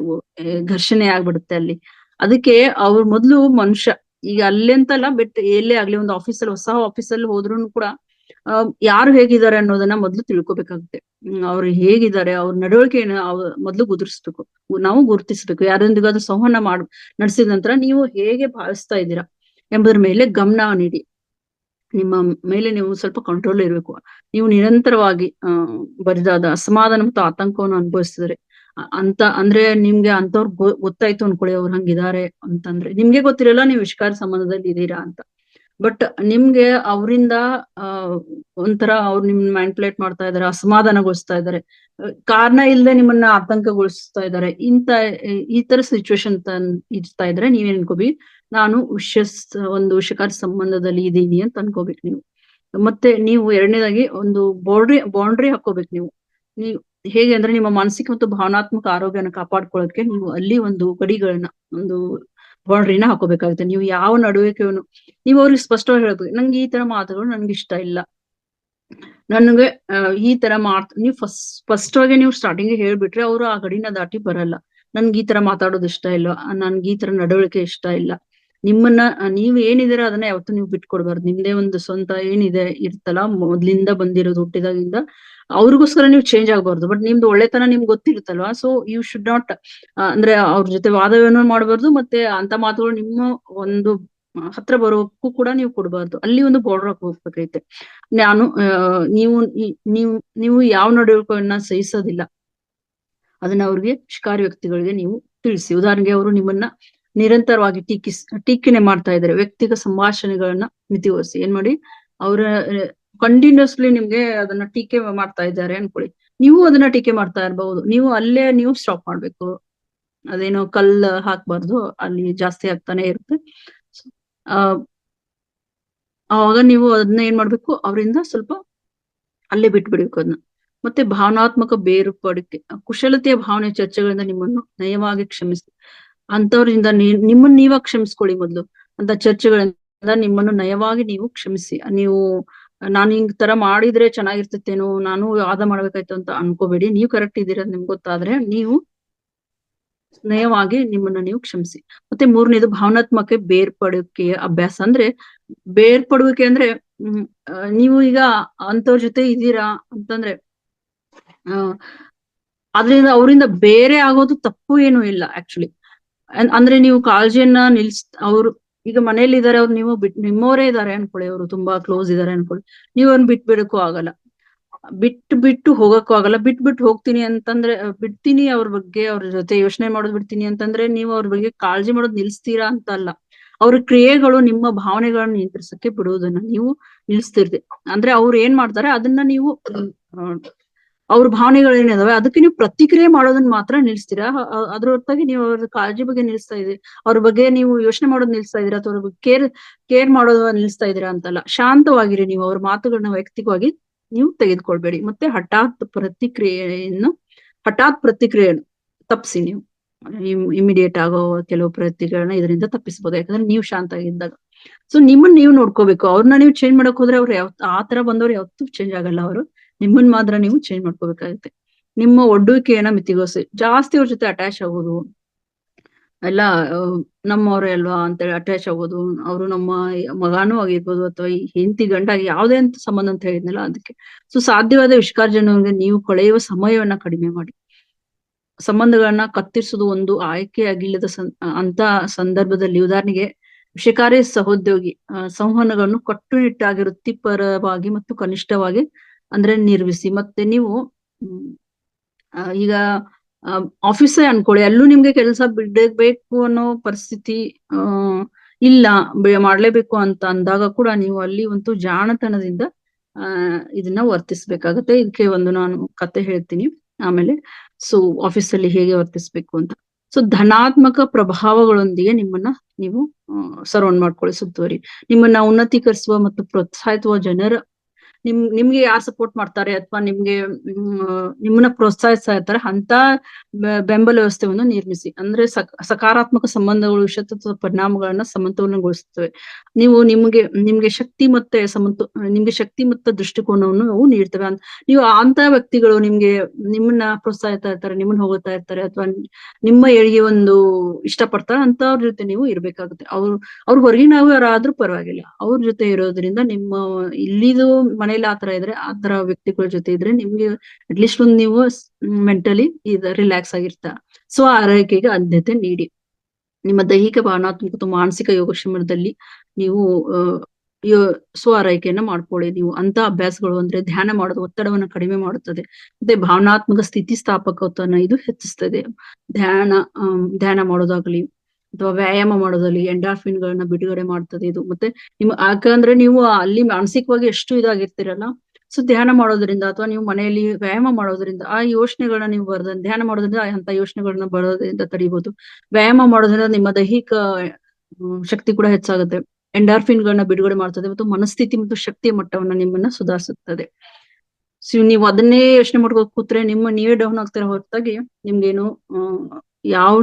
ಘರ್ಷಣೆ ಆಗ್ಬಿಡುತ್ತೆ ಅಲ್ಲಿ. ಅದಕ್ಕೆ ಅವ್ರು ಮೊದ್ಲು ಮನುಷ್ಯ, ಈಗ ಅಲ್ಲಿ ಅಂತಲ್ಲ, ಎಲ್ಲೇ ಆಗ್ಲಿ, ಒಂದು ಹೊಸ ಆಫೀಸಲ್ಲಿ ಹೋದ್ರು ಕೂಡ ಯಾರು ಹೇಗಿದ್ದಾರೆ ಅನ್ನೋದನ್ನ ಮೊದ್ಲು ತಿಳ್ಕೊಬೇಕಾಗುತ್ತೆ. ಅವ್ರು ಹೇಗಿದ್ದಾರೆ, ಅವ್ರ ನಡವಳಿಕೆನ ಮೊದ್ಲು ನಾವು ಗುರುತಿಸ್ಬೇಕು. ಯಾರೊಂದಿಗಾದ್ರೂ ಸಂವಹನ ನಡೆಸಿದ ನಂತರ ನೀವು ಹೇಗೆ ಭಾವಿಸ್ತಾ ಇದ್ದೀರಾ ಎಂಬುದರ ಮೇಲೆ ಗಮನ ನೀಡಿ. ನಿಮ್ಮ ಮೇಲೆ ನೀವು ಸ್ವಲ್ಪ ಕಂಟ್ರೋಲ್ ಇರ್ಬೇಕು. ನೀವು ನಿರಂತರವಾಗಿ ಬರಿದಾದ ಅಸಮಾಧಾನ ಮತ್ತು ಆತಂಕವನ್ನು ಅನುಭವಿಸಿದ್ರೆ ಅಂದ್ರೆ ನಿಮ್ಗೆ ಅಂತವ್ರು ಗೊತ್ತಾಯ್ತು ಅನ್ಕೊಳ್ಳಿ, ಅವ್ರು ಹಂಗಿದ್ದಾರೆ ಅಂತಂದ್ರೆ ನಿಮ್ಗೆ ಗೊತ್ತಿರಲ್ಲ ನೀವು ವಿಷಕಾರಿ ಸಂಬಂಧದಲ್ಲಿ ಇದೀರಾ ಅಂತ. ಬಟ್ ನಿಮ್ಗೆ ಅವರಿಂದ ಒಂಥರ ಅವ್ರು ನಿಮ್ನ ಮ್ಯಾನಿಪುಲೇಟ್ ಮಾಡ್ತಾ ಇದಾರೆ, ಅಸಮಾಧಾನಗೊಳಿಸ್ತಾ ಇದಾರೆ, ಕಾರಣ ಇಲ್ಲದೆ ನಿಮ್ಮನ್ನ ಆತಂಕಗೊಳಿಸ್ತಾ ಇದಾರೆ. ಈ ತರ ಸಿಚುವೇಶನ್ ಇರ್ತಾ ಇದ್ರೆ ನೀವೇನ್ ಅನ್ಕೋಬೇಕು, ನಾನು ಒಂದು ವಿಷಕಾರಿ ಸಂಬಂಧದಲ್ಲಿ ಇದ್ದೀನಿ ಅಂತ ಅನ್ಕೋಬೇಕು ನೀವು. ಮತ್ತೆ ನೀವು ಎರಡನೇದಾಗಿ ಒಂದು ಬೌಂಡ್ರಿ ಹಾಕೋಬೇಕು. ನೀವು ಹೇಗೆ ಅಂದ್ರೆ ನಿಮ್ಮ ಮಾನಸಿಕ ಮತ್ತು ಭಾವನಾತ್ಮಕ ಆರೋಗ್ಯನ ಕಾಪಾಡ್ಕೊಳ್ಳೋಕೆ ನೀವು ಅಲ್ಲಿ ಒಂದು ಗಡಿಗಳನ್ನ, ಒಂದು ಬೌಂಡ್ರಿನ ಹಾಕೋಬೇಕಾಗುತ್ತೆ. ನೀವು ಯಾವ ನಡವಳಿಕೆಯನ್ನು ನೀವು ಅವ್ರಿಗೆ ಸ್ಪಷ್ಟವಾಗಿ ಹೇಳ್ಬೇಕು. ನಂಗೆ ಈ ತರ ಮಾತುಗಳು ನನ್ಗೆ ಇಷ್ಟ ಇಲ್ಲ, ನನಗೆ ಈ ತರ ನೀವು ಸ್ಪಷ್ಟವಾಗಿ ನೀವು ಸ್ಟಾರ್ಟಿಂಗ್ ಹೇಳ್ಬಿಟ್ರೆ ಅವರು ಆ ಗಡಿನ ದಾಟಿ ಬರಲ್ಲ. ನನ್ಗೆ ಈ ತರ ಮಾತಾಡೋದು ಇಷ್ಟ ಇಲ್ಲ, ನನ್ಗೆ ಈ ತರ ನಡವಳಿಕೆ ಇಷ್ಟ ಇಲ್ಲ. ನೀವ್ ಏನಿದ್ದೀರ ಅದನ್ನ ಯಾವತ್ತೂ ನೀವು ಬಿಟ್ಕೊಡ್ಬಾರ್ದು. ನಿಮ್ದೇ ಒಂದು ಸ್ವಂತ ಏನಿದೆ ಇರ್ತಲ್ಲ, ಮೊದ್ಲಿಂದ ಬಂದಿರೋದು, ಹುಟ್ಟಿದಾಗಿಂದ, ಅವ್ರಿಗೋಸ್ಕರ ನೀವು ಚೇಂಜ್ ಆಗ್ಬಾರ್ದು. ಬಟ್ ನಿಮ್ದು ಒಳ್ಳೆತನ ನಿಮ್ಗೆ ಗೊತ್ತಿರುತ್ತಲ್ವಾ. ಸೊ ಯು ಶುಡ್ ನಾಟ್ ಅಂದ್ರೆ ಅವ್ರ ಜೊತೆ ವಾದವೇನೋ ಮಾಡ್ಬಾರ್ದು, ಮತ್ತೆ ಅಂತ ಮಾತುಗಳು ನಿಮ್ಮ ಒಂದು ಹತ್ರ ಬರೋಕ್ಕೂ ಕೂಡ ನೀವು ಕೊಡ್ಬಾರ್ದು. ಅಲ್ಲಿ ಒಂದು ಬಾರ್ಡರ್ ಹೋಗ್ಬೇಕೈತೆ. ನೀವು ಯಾವ ನಡವಳಿಕೆಯನ್ನ ಸಹಿಸೋದಿಲ್ಲ ಅದನ್ನ ಅವ್ರಿಗೆ ವಿಷಕಾರಿ ವ್ಯಕ್ತಿಗಳಿಗೆ ನೀವು ತಿಳಿಸಿ. ಉದಾಹರಣೆಗೆ ಅವರು ನಿರಂತರವಾಗಿ ಟೀಕೆನೆ ಮಾಡ್ತಾ ಇದ್ದಾರೆ. ವ್ಯಕ್ತಿಗತ ಸಂಭಾಷಣೆಗಳನ್ನ ಮಿತಿಗೊಳಿಸಿ. ಏನ್ ಮಾಡಿ, ಅವರ ಕಂಟಿನ್ಯೂಸ್ಲಿ ನಿಮ್ಗೆ ಅದನ್ನ ಟೀಕೆ ಮಾಡ್ತಾ ಇದ್ದಾರೆ ಅನ್ಕೊಳ್ಳಿ, ನೀವು ಅದನ್ನ ಟೀಕೆ ಮಾಡ್ತಾ ಇರಬಹುದು. ನೀವು ಅಲ್ಲೇ ನೀವು ಸ್ಟಾಪ್ ಮಾಡ್ಬೇಕು. ಅದೇನೋ ಕಲ್ಲು ಹಾಕ್ಬಾರ್ದು, ಅಲ್ಲಿ ಜಾಸ್ತಿ ಆಗ್ತಾನೆ ಇರುತ್ತೆ. ಆ ಅವಾಗ ನೀವು ಅದನ್ನ ಏನ್ ಮಾಡ್ಬೇಕು, ಅವರಿಂದ ಸ್ವಲ್ಪ ಅಲ್ಲೇ ಬಿಟ್ಬಿಡ್ಬೇಕು ಅದನ್ನ. ಮತ್ತೆ ಭಾವನಾತ್ಮಕ ಬೇರ್ಪಡಿಕೆ, ಕುಶಲತೆಯ ಭಾವನೆ ಚರ್ಚೆಗಳಿಂದ ನಿಮ್ಮನ್ನು ನಯವಾಗಿ ಕ್ಷಮಿಸಿ. ಅಂತವ್ರಿಂದ ನಿಮ್ಮನ್ನ ನೀವಾಗ ಕ್ಷಮಿಸ್ಕೊಳ್ಳಿ ಮೊದ್ಲು. ಅಂತ ಚರ್ಚೆಗಳಿಂದ ನಿಮ್ಮನ್ನು ನಯವಾಗಿ ನೀವು ಕ್ಷಮಿಸಿ. ನೀವು ನಾನು ಹಿಂಗ್ ತರ ಮಾಡಿದ್ರೆ ಚೆನ್ನಾಗಿರ್ತೇನೋ, ನಾನು ವಾದ ಮಾಡ್ಬೇಕಾಯ್ತು ಅಂತ ಅನ್ಕೋಬೇಡಿ. ನೀವು ಕರೆಕ್ಟ್ ಇದ್ದೀರ ನಿಮ್ಗೆ ಗೊತ್ತಾದ್ರೆ ನೀವು ನಯವಾಗಿ ನಿಮ್ಮನ್ನ ನೀವು ಕ್ಷಮಿಸಿ. ಮತ್ತೆ ಮೂರನೇದು ಭಾವನಾತ್ಮಕ ಬೇರ್ಪಡುವಿಕೆಯ ಅಭ್ಯಾಸ. ಅಂದ್ರೆ ಬೇರ್ಪಡುವಿಕೆ ಅಂದ್ರೆ ನೀವು ಈಗ ಅಂತವ್ರ ಜೊತೆ ಇದ್ದೀರಾ ಅಂತಂದ್ರೆ ಅದ್ರಿಂದ ಅವರಿಂದ ಬೇರೆ ಆಗೋದು ತಪ್ಪು ಏನು ಇಲ್ಲ ಆಕ್ಚುಲಿ. ಅಂದ್ರೆ ನೀವು ಕಾಳಜಿಯನ್ನ ಅವ್ರು ಈಗ ಮನೇಲಿ ಇದಾರೆ, ಅವ್ರು ನೀವು ನಿಮ್ಮವರೇ ಇದಾರೆ ಅನ್ಕೊಳ್ಳಿ, ಅವರು ತುಂಬಾ ಕ್ಲೋಸ್ ಇದಾರೆ ಅನ್ಕೊಳ್ಳಿ, ನೀವು ಅವ್ರನ್ನ ಬಿಟ್ಬಿಡಕ್ಕೂ ಆಗಲ್ಲ, ಬಿಟ್ಟು ಹೋಗಕ್ಕೂ ಆಗಲ್ಲ. ಬಿಟ್ಟು ಹೋಗ್ತೀನಿ ಅಂತಂದ್ರೆ ಬಿಡ್ತೀನಿ, ಅವ್ರ ಬಗ್ಗೆ ಅವ್ರ ಜೊತೆ ಯೋಚನೆ ಮಾಡೋದ್ ಬಿಡ್ತೀನಿ ಅಂತಂದ್ರೆ ನೀವು ಅವ್ರ ಬಗ್ಗೆ ಕಾಳಜಿ ಮಾಡೋದ್ ನಿಲ್ಸ್ತೀರಾ ಅಂತ ಅಲ್ಲ. ಅವ್ರ ಕ್ರಿಯೆಗಳು ನಿಮ್ಮ ಭಾವನೆಗಳನ್ನ ನಿಯಂತ್ರಿಸಕ್ಕೆ ಬಿಡುವುದನ್ನ ನೀವು ನಿಲ್ಸ್ತಿರ್ತೀರಿ. ಅಂದ್ರೆ ಅವ್ರು ಏನ್ ಮಾಡ್ತಾರೆ ಅದನ್ನ ನೀವು ಅವ್ರ ಭಾವನೆಗಳು ಏನಿದಾವೆ ಅದಕ್ಕೆ ನೀವು ಪ್ರತಿಕ್ರಿಯೆ ಮಾಡೋದನ್ನ ಮಾತ್ರ ನಿಲ್ಸ್ತೀರಾ. ಅದ್ರ ಹೊರತಾಗಿ ನೀವು ಅವ್ರ ಕಾಳಜಿ ಬಗ್ಗೆ ನಿಲ್ಸ್ತಾ ಇದೀರಿ, ಅವ್ರ ಬಗ್ಗೆ ನೀವು ಯೋಚನೆ ಮಾಡೋದ್ ನಿಲ್ಸ್ತಾ ಇದೀರಾ, ಅಥವಾ ಅವ್ರ ಕೇರ್ ಮಾಡೋದ್ ನಿಲ್ಸ್ತಾ ಇದೀರಾ ಅಂತಲ್ಲ. ಶಾಂತವಾಗಿರಿ. ನೀವು ಅವ್ರ ಮಾತುಗಳನ್ನ ವೈಯಕ್ತಿಕವಾಗಿ ನೀವು ತೆಗೆದುಕೊಳ್ಬೇಡಿ. ಮತ್ತೆ ಹಠಾತ್ ಪ್ರತಿಕ್ರಿಯೆಯನ್ನು ತಪ್ಪಿಸಿ. ನೀವು ಇಮಿಡಿಯೇಟ್ ಆಗೋ ಕೆಲವು ಪ್ರತಿಕ್ರಿಯೆಗಳನ್ನ ಇದರಿಂದ ತಪ್ಪಿಸಬಹುದು, ಯಾಕಂದ್ರೆ ನೀವು ಶಾಂತ ಆಗಿದ್ದಾಗ. ಸೊ ನಿಮ್ಮನ್ನ ನೀವು ನೋಡ್ಕೋಬೇಕು. ಅವ್ರನ್ನ ನೀವು ಚೇಂಜ್ ಮಾಡಕ್ ಹೋದ್ರೆ ಅವ್ರು ಆ ತರ ಬಂದವ್ರು ಯಾವತ್ತೂ ಚೇಂಜ್ ಆಗಲ್ಲ. ಅವರು ನಿಮ್ಮನ್ ಮಾತ್ರ ನೀವು ಚೇಂಜ್ ಮಾಡ್ಕೋಬೇಕಾಗುತ್ತೆ. ನಿಮ್ಮ ಒಡ್ಡುವಿಕೆಯನ್ನ ಮಿತಿಗೊಳಿಸಿ. ಜಾಸ್ತಿ ಅವ್ರ ಜೊತೆ ಅಟ್ಯಾಚ್ ಆಗೋದು, ಎಲ್ಲ ನಮ್ಮವ್ರೆ ಅಲ್ವಾ ಅಂತೇಳಿ ಅಟ್ಯಾಚ್ ಆಗೋದು, ಅವರು ನಮ್ಮ ಮಗಾನೂ ಆಗಿರ್ಬೋದು ಅಥವಾ ಹೆಂಡತಿ ಗಂಡ ಯಾವುದೇ ಅಂತ ಸಂಬಂಧ ಅಂತ ಹೇಳಿದ್ನಲ್ಲ ಅದಕ್ಕೆ. ಸೊ ಸಾಧ್ಯವಾದ ವಿಷ್ಕಾರ್ಜನಗೆ ನೀವು ಕಳೆಯುವ ಸಮಯವನ್ನ ಕಡಿಮೆ ಮಾಡಿ. ಸಂಬಂಧಗಳನ್ನ ಕತ್ತರಿಸುವುದು ಒಂದು ಆಯ್ಕೆಯಾಗಿಲ್ಲದ ಅಂತ ಸಂದರ್ಭದಲ್ಲಿ, ಉದಾಹರಣೆಗೆ ವಿಷಕಾರಿ ಸಹೋದ್ಯೋಗಿ ಸಂವಹನಗಳನ್ನು ಕಟ್ಟುನಿಟ್ಟಾಗಿ ವೃತ್ತಿಪರವಾಗಿ ಮತ್ತು ಕನಿಷ್ಠವಾಗಿ ಅಂದ್ರೆ ನಿರ್ವಹಿಸಿ. ಮತ್ತೆ ನೀವು ಈಗ ಆಫೀಸೇ ಅನ್ಕೊಳ್ಳಿ, ಅಲ್ಲೂ ನಿಮ್ಗೆ ಕೆಲಸ ಬಿಡಬೇಕು ಅನ್ನೋ ಪರಿಸ್ಥಿತಿ ಇಲ್ಲ, ಮಾಡ್ಲೇಬೇಕು ಅಂತ ಅಂದಾಗ ಕೂಡ ನೀವು ಅಲ್ಲಿ ಒಂದು ಜಾಣತನದಿಂದ ಇದನ್ನ ವರ್ತಿಸ್ಬೇಕಾಗತ್ತೆ. ಇದಕ್ಕೆ ಒಂದು ನಾನು ಕತೆ ಹೇಳ್ತೀನಿ ಆಮೇಲೆ. ಸೊ ಆಫೀಸಲ್ಲಿ ಹೇಗೆ ವರ್ತಿಸ್ಬೇಕು ಅಂತ. ಸೊ ಧನಾತ್ಮಕ ಪ್ರಭಾವಗಳೊಂದಿಗೆ ನಿಮ್ಮನ್ನ ನೀವು ಸರೌಂಡ್ ಮಾಡ್ಕೊಳ್ಳಿ, ಸುತ್ತುವರಿ. ನಿಮ್ಮನ್ನ ಉನ್ನತೀಕರಿಸುವ ಮತ್ತು ಪ್ರೋತ್ಸಾಹಿಸುವ ಜನರ ನಿಮ್ಗೆ ಯಾರು ಸಪೋರ್ಟ್ ಮಾಡ್ತಾರೆ ಅಥವಾ ನಿಮ್ಮನ್ನ ಪ್ರೋತ್ಸಾಹಿಸ್ತಾ ಇರ್ತಾರೆ ಅಂತ ಬೆಂಬಲ ವ್ಯವಸ್ಥೆಯನ್ನು ನಿರ್ಮಿಸಿ. ಅಂದ್ರೆ ಸಕಾರಾತ್ಮಕ ಸಂಬಂಧಗಳು ವಿಷತ್ವ ಪರಿಣಾಮಗಳನ್ನ ಸಮತೋಲನಗೊಳಿಸುತ್ತವೆ. ನಿಮ್ಗೆ ಶಕ್ತಿ ಮತ್ತೆ ದೃಷ್ಟಿಕೋನವನ್ನು ಅವು ನೀಡ್ತವೆ. ನೀವು ಅಂತ ವ್ಯಕ್ತಿಗಳು ನಿಮ್ಮನ್ನ ಪ್ರೋತ್ಸಾಹಿಸ್ತಾ ಇರ್ತಾರೆ, ನಿಮ್ಮನ್ನ ಹೋಗ್ತಾ ಇರ್ತಾರೆ, ಅಥವಾ ನಿಮ್ಮ ಏಳಿಗೆ ಒಂದು ಇಷ್ಟಪಡ್ತಾರೆ ಅಂತವ್ರ ಜೊತೆ ನೀವು ಇರ್ಬೇಕಾಗುತ್ತೆ. ಅವ್ರ ಹೊರಗಿನವರಾದ್ರೂ ಪರವಾಗಿಲ್ಲ, ಅವ್ರ ಜೊತೆ ಇರೋದ್ರಿಂದ ನಿಮ್ಮ ಇಲ್ಲಿದು ಮನೇಲಿ ಆತರ ಇದ್ರೆ ಆತರ ವ್ಯಕ್ತಿಗಳ ಜೊತೆ ಇದ್ರೆ ನಿಮ್ಗೆ ಅಟ್ಲೀಸ್ಟ್ ಒಂದು ನೀವು ಮೆಂಟಲಿ ರಿಲ್ಯಾಕ್ಸ್ ಆಗಿರ್ತಾ. ಸ್ವ ಆರೈಕೆಗೆ ಆದ್ಯತೆ ನೀಡಿ. ನಿಮ್ಮ ದೈಹಿಕ, ಭಾವನಾತ್ಮಕ ಮತ್ತು ಮಾನಸಿಕ ಯೋಗಕ್ಷೇಮದಲ್ಲಿ ನೀವು ಸ್ವ ಆರೈಕೆಯನ್ನ ಮಾಡ್ಕೊಳ್ಳಿ. ನೀವು ಅಂತ ಅಭ್ಯಾಸಗಳು ಅಂದ್ರೆ ಧ್ಯಾನ ಮಾಡೋದು ಒತ್ತಡವನ್ನು ಕಡಿಮೆ ಮಾಡುತ್ತದೆ, ಮತ್ತೆ ಭಾವನಾತ್ಮಕ ಸ್ಥಿತಿಸ್ಥಾಪಕತ್ವನ ಇದು ಹೆಚ್ಚಿಸ್ತದೆ. ಧ್ಯಾನ ಮಾಡೋದಾಗ್ಲಿ ಅಥವಾ ವ್ಯಾಯಾಮ ಮಾಡೋದಲ್ಲಿ ಎಂಡಾರ್ಫಿನ್ ಗಳನ್ನ ಬಿಡುಗಡೆ ಮಾಡ್ತದೆ ಇದು. ಮತ್ತೆ ಯಾಕಂದ್ರೆ ನೀವು ಅಲ್ಲಿ ಮಾನಸಿಕವಾಗಿ ಎಷ್ಟು ಇದಾಗಿರ್ತೀರಲ್ಲ, ಸೊ ಧ್ಯಾನ ಮಾಡೋದ್ರಿಂದ ಅಥವಾ ನೀವು ಮನೆಯಲ್ಲಿ ವ್ಯಾಯಾಮ ಮಾಡೋದ್ರಿಂದ ಆ ಯೋಚನೆಗಳನ್ನ ನೀವು ಧ್ಯಾನ ಮಾಡೋದ್ರಿಂದ ಅಂತ ಯೋಚನೆಗಳನ್ನ ಬರೋದ್ರಿಂದ ತಡಿಬಹುದು. ವ್ಯಾಯಾಮ ಮಾಡೋದ್ರಿಂದ ನಿಮ್ಮ ದೈಹಿಕ ಶಕ್ತಿ ಕೂಡ ಹೆಚ್ಚಾಗುತ್ತೆ. ಎಂಡಾರ್ಫಿನ್ ಗಳನ್ನ ಬಿಡುಗಡೆ ಮಾಡ್ತದೆ ಮತ್ತು ಮನಸ್ಥಿತಿ ಮತ್ತು ಶಕ್ತಿಯ ಮಟ್ಟವನ್ನ ನಿಮ್ಮನ್ನ ಸುಧಾರಿಸುತ್ತದೆ. ಸೊ ನೀವು ಅದನ್ನೇ ಯೋಚನೆ ಮಾಡ್ಕೊಂಡು ಕೂತ್ರೆ ನೀವೇ ಡೌನ್ ಆಗ್ತೀರ ಹೊರತಾಗಿ ನಿಮ್ಗೇನು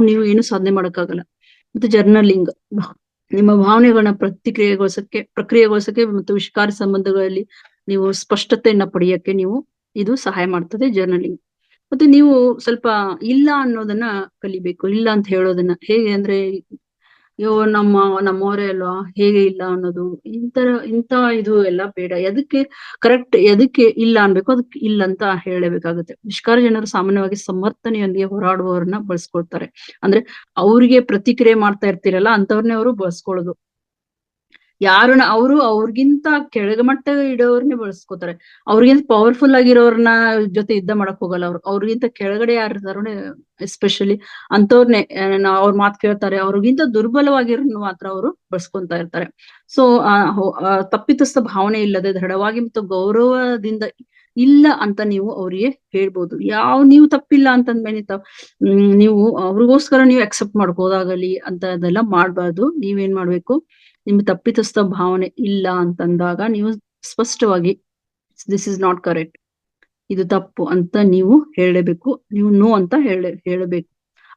ನೀವು ಏನು ಸಾಧನೆ ಮಾಡಕ್ಕಾಗಲ್ಲ. ಮತ್ತೆ ಜರ್ನಲಿಂಗ್, ನಿಮ್ಮ ಭಾವನೆಗಳನ್ನ ಪ್ರಕ್ರಿಯೆಗೊಳಿಸಕ್ಕೆ ಮತ್ತು ವಿಷಕಾರಿ ಸಂಬಂಧಗಳಲ್ಲಿ ನೀವು ಸ್ಪಷ್ಟತೆಯನ್ನ ಪಡೆಯಕ್ಕೆ ಇದು ಸಹಾಯ ಮಾಡ್ತದೆ ಜರ್ನಲಿಂಗ್. ಮತ್ತೆ ನೀವು ಸ್ವಲ್ಪ ಇಲ್ಲ ಅನ್ನೋದನ್ನ ಕಲಿಬೇಕು. ಇಲ್ಲ ಅಂತ ಹೇಳೋದನ್ನ ಹೇಗೆ ಅಂದ್ರೆ, ನಮ್ಮವರೇ ಅಲ್ವಾ, ಹೇಗೆ ಇಲ್ಲ ಅನ್ನೋದು ಇಂತ ಇದು ಎಲ್ಲ ಬೇಡ. ಎದಕ್ಕೆ ಇಲ್ಲ ಅನ್ಬೇಕು, ಅದಕ್ಕೆ ಇಲ್ಲ ಅಂತ ಹೇಳಬೇಕಾಗುತ್ತೆ. ನಿಷ್ಕಾರ ಜನರು ಸಾಮಾನ್ಯವಾಗಿ ಸಮರ್ಥನೆಯೊಂದಿಗೆ ಹೋರಾಡುವವರನ್ನ ಬಳಸ್ಕೊಳ್ತಾರೆ. ಅಂದ್ರೆ ಅವ್ರಿಗೆ ಪ್ರತಿಕ್ರಿಯೆ ಮಾಡ್ತಾ ಇರ್ತೀರಲ್ಲ ಅಂತವ್ರನ್ನೇ ಅವರು ಬಳಸ್ಕೊಳ್ಳೋದು. ಯಾರನ್ನ ಅವ್ರಿಗಿಂತ ಕೆಳಮಟ್ಟ ಇಡೋರ್ನೇ ಬಳಸ್ಕೋತಾರೆ. ಅವ್ರಿಗಿಂತ ಪವರ್ಫುಲ್ ಆಗಿರೋರ್ನ ಜೊತೆ ಯುದ್ಧ ಮಾಡಕ್ ಹೋಗಲ್ಲ ಅವ್ರು. ಅವ್ರಿಗಿಂತ ಕೆಳಗಡೆ ಯಾರು ಇರ್ತಾರೋ ಎಸ್ಪೆಷಲಿ ಅಂತವ್ರನ್ನೇ ಅವ್ರ ಮಾತು ಕೇಳ್ತಾರೆ. ಅವ್ರಿಗಿಂತ ದುರ್ಬಲವಾಗಿರೋರ್ನ ಮಾತ್ರ ಅವರು ಬಳಸ್ಕೊಂತಾ ಇರ್ತಾರೆ. ಸೊ ತಪ್ಪಿತಸ್ಥ ಭಾವನೆ ಇಲ್ಲದೆ ದೃಢವಾಗಿ ಮತ್ತು ಗೌರವದಿಂದ ಇಲ್ಲ ಅಂತ ನೀವು ಅವ್ರಿಗೆ ಹೇಳ್ಬೋದು. ನೀವು ತಪ್ಪಿಲ್ಲ ಅಂತಂದ್ಮೇಲೆ ನೀವು ಅವ್ರಿಗೋಸ್ಕರ ನೀವು ಅಕ್ಸೆಪ್ಟ್ ಮಾಡ್ಕೋದಾಗಲಿ ಅಂತ ಅದೆಲ್ಲ ಮಾಡ್ಬಾರ್ದು. ನೀವೇನ್ ಮಾಡ್ಬೇಕು, ನಿಮ್ ತಪ್ಪಿತಸ್ಥ ಭಾವನೆ ಇಲ್ಲ ಅಂತಂದಾಗ ನೀವು ಸ್ಪಷ್ಟವಾಗಿ ದಿಸ್ ಇಸ್ ನಾಟ್ ಕರೆಕ್ಟ್, ಇದು ತಪ್ಪು ಅಂತ ನೀವು ಹೇಳಬೇಕು. ನೀವು ನೋ ಅಂತ ಹೇಳಬೇಕು.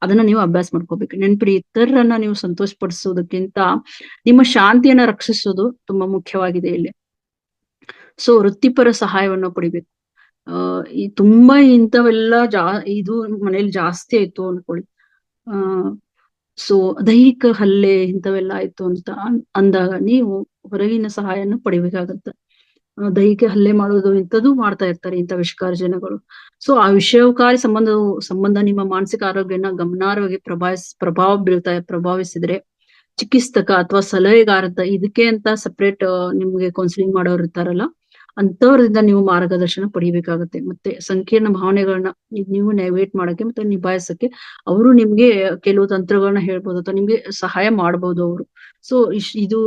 ಅದನ್ನ ನೀವು ಅಭ್ಯಾಸ ಮಾಡ್ಕೋಬೇಕು. ನೆನ್ಪಿಡಿ, ಇತರರನ್ನ ನೀವು ಸಂತೋಷ ಪಡಿಸೋದಕ್ಕಿಂತ ನಿಮ್ಮ ಶಾಂತಿಯನ್ನ ರಕ್ಷಿಸೋದು ತುಂಬಾ ಮುಖ್ಯವಾಗಿದೆ ಇಲ್ಲಿ. ಸೊ ವೃತ್ತಿಪರ ಸಹಾಯವನ್ನು ಪಡಿಬೇಕು. ಈ ತುಂಬಾ ಇಂಥವೆಲ್ಲ ಇದು ಮನೇಲಿ ಜಾಸ್ತಿ ಆಯ್ತು ಅನ್ಕೊಳ್ಳಿ. ಸೊ ದೈಹಿಕ ಹಲ್ಲೆ ಇಂಥವೆಲ್ಲ ಆಯ್ತು ಅಂತ ಅಂದಾಗ ನೀವು ಹೊರಗಿನ ಸಹಾಯನ ಪಡಿಬೇಕಾಗತ್ತೆ. ದೈಹಿಕ ಹಲ್ಲೆ ಮಾಡೋದು ಇಂಥದ್ದು ಮಾಡ್ತಾ ಇರ್ತಾರೆ ಇಂಥ ವಿಷಕಾರಿ ಜನಗಳು. ಸೊ ಆ ವಿಷಕಾರಿ ಸಂಬಂಧ ನಿಮ್ಮ ಮಾನಸಿಕ ಆರೋಗ್ಯನ ಗಮನಾರ್ಹವಾಗಿ ಪ್ರಭಾವಿಸಿದ್ರೆ ಚಿಕಿತ್ಸಕ ಅಥವಾ ಸಲಹೆಗಾರ ಇದಕ್ಕೆ ಅಂತ ಸಪ್ರೇಟ್ ನಿಮ್ಗೆ ಕೌನ್ಸಿಲಿಂಗ್ ಮಾಡೋರು ಇರ್ತಾರಲ್ಲ, ಅಂತವ್ರಿಂದ ನೀವು ಮಾರ್ಗದರ್ಶನ ಪಡಿಬೇಕಾಗತ್ತೆ. ಮತ್ತೆ ಸಂಕೀರ್ಣ ಭಾವನೆಗಳನ್ನ ನೀವು ನೇವಿಗೇಟ್ ಮಾಡಕ್ಕೆ ಮತ್ತೆ ನಿಭಾಯಿಸಕ್ಕೆ ಅವರು ನಿಮ್ಗೆ ಕೆಲವು ತಂತ್ರಗಳನ್ನ ಹೇಳ್ಬೋದು ಅಥವಾ ನಿಮ್ಗೆ ಸಹಾಯ ಮಾಡ್ಬೋದು ಅವರು. ಸೊ ಇದು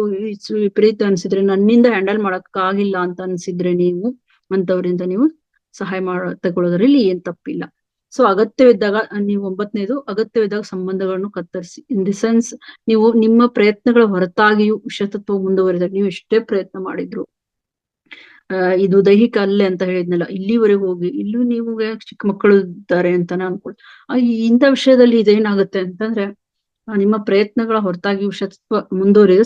ವಿಪರೀತ ಅನ್ಸಿದ್ರೆ, ನನ್ನಿಂದ ಹ್ಯಾಂಡಲ್ ಮಾಡಕ್ ಆಗಿಲ್ಲ ಅಂತ ಅನ್ಸಿದ್ರೆ ನೀವು ಅಂತವ್ರಿಂದ ನೀವು ಸಹಾಯ ತಗೊಳ್ಳೋದ್ರಲ್ಲಿ ಏನ್ ತಪ್ಪಿಲ್ಲ. ಸೊ ಅಗತ್ಯವಿದ್ದಾಗ ನೀವು 9ನೇದು, ಅಗತ್ಯವಿದ್ದಾಗ ಸಂಬಂಧಗಳನ್ನು ಕತ್ತರಿಸಿ. ಇನ್ ದಿ ಸೆನ್ಸ್, ನೀವು ನಿಮ್ಮ ಪ್ರಯತ್ನಗಳ ಹೊರತಾಗಿಯೂ ವಿಷತತ್ವ ಮುಂದುವರಿದಾಗ ನೀವು ಎಷ್ಟೇ ಪ್ರಯತ್ನ ಮಾಡಿದ್ರು, ಇದು ದೈಹಿಕ ಹಲ್ಲೆ ಅಂತ ಹೇಳಿದ್ನಲ್ಲ, ಇಲ್ಲಿವರೆಗೂ ಹೋಗಿ ಇಲ್ಲೂ ನೀವು ಚಿಕ್ಕ ಮಕ್ಕಳು ಇದ್ದಾರೆ ಅಂತಾನೆ ಅನ್ಕೊಳ್. ಇಂಥ ವಿಷಯದಲ್ಲಿ ಇದೇನಾಗುತ್ತೆ ಅಂತಂದ್ರೆ, ನಿಮ್ಮ ಪ್ರಯತ್ನಗಳ ಹೊರತಾಗಿ ವಿಷತತ್ವ ಮುಂದುವರಿದ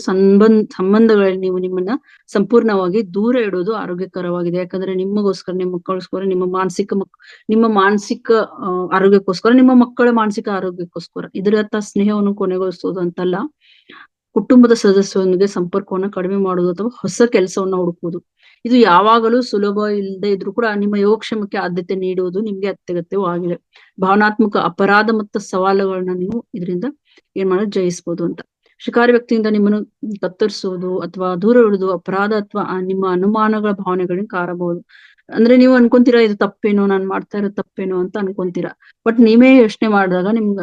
ಸಂಬಂಧಗಳಲ್ಲಿ ನೀವು ನಿಮ್ಮನ್ನ ಸಂಪೂರ್ಣವಾಗಿ ದೂರ ಇಡೋದು ಆರೋಗ್ಯಕರವಾಗಿದೆ. ಯಾಕಂದ್ರೆ ನಿಮಗೋಸ್ಕರ, ನಿಮ್ಮ ಮಕ್ಕಳಿಗೋಸ್ಕರ, ನಿಮ್ಮ ಮಾನಸಿಕ ಆರೋಗ್ಯಕ್ಕೋಸ್ಕರ, ನಿಮ್ಮ ಮಕ್ಕಳ ಮಾನಸಿಕ ಆರೋಗ್ಯಕ್ಕೋಸ್ಕರ. ಇದರತ್ತ ಸ್ನೇಹವನ್ನು ಕೊನೆಗೊಳಿಸೋದು ಅಂತಲ್ಲ, ಕುಟುಂಬದ ಸದಸ್ಯರೊಂದಿಗೆ ಸಂಪರ್ಕವನ್ನ ಕಡಿಮೆ ಮಾಡುವುದು ಅಥವಾ ಹೊಸ ಕೆಲಸವನ್ನ ಹುಡುಕುವುದು. ಇದು ಯಾವಾಗಲೂ ಸುಲಭ ಇಲ್ಲದೆ ಇದ್ರೂ ಕೂಡ ನಿಮ್ಮ ಯೋಗಕ್ಷೇಮಕ್ಕೆ ಆದ್ಯತೆ ನೀಡುವುದು ನಿಮ್ಗೆ ಅತ್ಯಗತ್ಯವಾಗಿದೆ. ಭಾವನಾತ್ಮಕ ಅಪರಾಧ ಮತ್ತು ಸವಾಲುಗಳನ್ನ ನೀವು ಇದರಿಂದ ಏನ್ ಮಾಡೋದು, ಜಯಿಸ್ಬೋದು ಅಂತ. ಶಿಕಾರಿ ವ್ಯಕ್ತಿಯಿಂದ ನಿಮ್ಮನ್ನು ಕತ್ತರಿಸುವುದು ಅಥವಾ ದೂರ ಇಡುವುದು ಅಪರಾಧ ಅಥವಾ ನಿಮ್ಮ ಅನುಮಾನಗಳ ಭಾವನೆಗಳನ್ನ ಕಾರಬಹುದು. ಅಂದ್ರೆ ನೀವು ಅನ್ಕೊಂತೀರಾ ಇದು ತಪ್ಪೇನೋ, ನಾನ್ ಮಾಡ್ತಾ ಇರೋದು ತಪ್ಪೇನೋ ಅಂತ ಅನ್ಕೊಂತೀರಾ. ಬಟ್ ನೀವೇ ಯೋಚನೆ ಮಾಡಿದಾಗ ನಿಮ್ಗ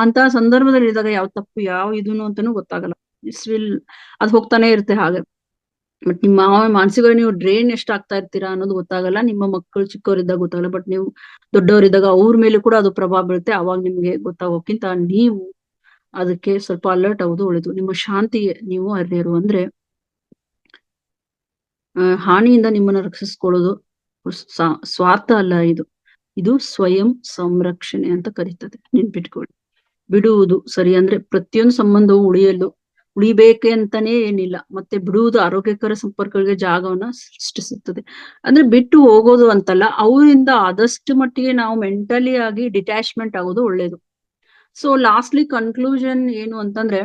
ಅಂತ ಸಂದರ್ಭದಲ್ಲಿ ಇದ್ದಾಗ ಯಾವ ತಪ್ಪು ಯಾವ ಇದೂನು ಅಂತಾನೂ ಗೊತ್ತಾಗಲ್ಲ. ಅದ್ ಹೋಗ್ತಾನೆ ಇರುತ್ತೆ ಹಾಗೆ. ಬಟ್ ನಿಮ್ಮ ಮಾನಸಿಕ ನೀವು ಡ್ರೈನ್ ಎಷ್ಟ್ ಆಗ್ತಾ ಇರ್ತೀರಾ ಅನ್ನೋದು ಗೊತ್ತಾಗಲ್ಲ. ನಿಮ್ಮ ಮಕ್ಕಳು ಚಿಕ್ಕವರಿದ್ದಾಗ ಗೊತ್ತಾಗಲ್ಲ. ಬಟ್ ನೀವು ದೊಡ್ಡವರಿದ್ದಾಗ ಅವ್ರ ಮೇಲೆ ಕೂಡ ಅದು ಪ್ರಭಾವ ಬೀಳುತ್ತೆ. ಅವಾಗ ನಿಮ್ಗೆ ಗೊತ್ತಾಗೋಕ್ಕಿಂತ ನೀವು ಅದಕ್ಕೆ ಸ್ವಲ್ಪ ಅಲರ್ಟ್ ಆಗೋದು ಒಳ್ಳೇದು. ನಿಮ್ಮ ಶಾಂತಿಗೆ ನೀವು ಅರ್ಹರು. ಅಂದ್ರೆ ಹಾನಿಯಿಂದ ನಿಮ್ಮನ್ನ ರಕ್ಷಿಸ್ಕೊಳ್ಳೋದು ಸ್ವಾರ್ಥ ಅಲ್ಲ, ಇದು ಸ್ವಯಂ ಸಂರಕ್ಷಣೆ ಅಂತ ಕರೀತದೆ. ನೆನ್ಪಿಟ್ಕೊಳ್ಳಿ. ಬಿಡುವುದು ಸರಿ ಅಂದ್ರೆ ಪ್ರತಿಯೊಂದು ಸಂಬಂಧವು ಉಳಿಬೇಕೆ ಅಂತಾನೆ ಏನಿಲ್ಲ. ಮತ್ತೆ ಬಿಡುವುದು ಆರೋಗ್ಯಕರ ಸಂಪರ್ಕಗಳಿಗೆ ಜಾಗವನ್ನ ಸೃಷ್ಟಿಸುತ್ತದೆ. ಅಂದ್ರೆ ಬಿಟ್ಟು ಹೋಗೋದು ಅಂತಲ್ಲ, ಅವರಿಂದ ಆದಷ್ಟು ಮಟ್ಟಿಗೆ ನಾವು ಮೆಂಟಲಿ ಆಗಿ ಡಿಟ್ಯಾಚ್ಮೆಂಟ್ ಆಗೋದು ಒಳ್ಳೇದು. ಸೊ ಲಾಸ್ಟ್ಲಿ ಕನ್ಕ್ಲೂಷನ್ ಏನು ಅಂತಂದ್ರೆ,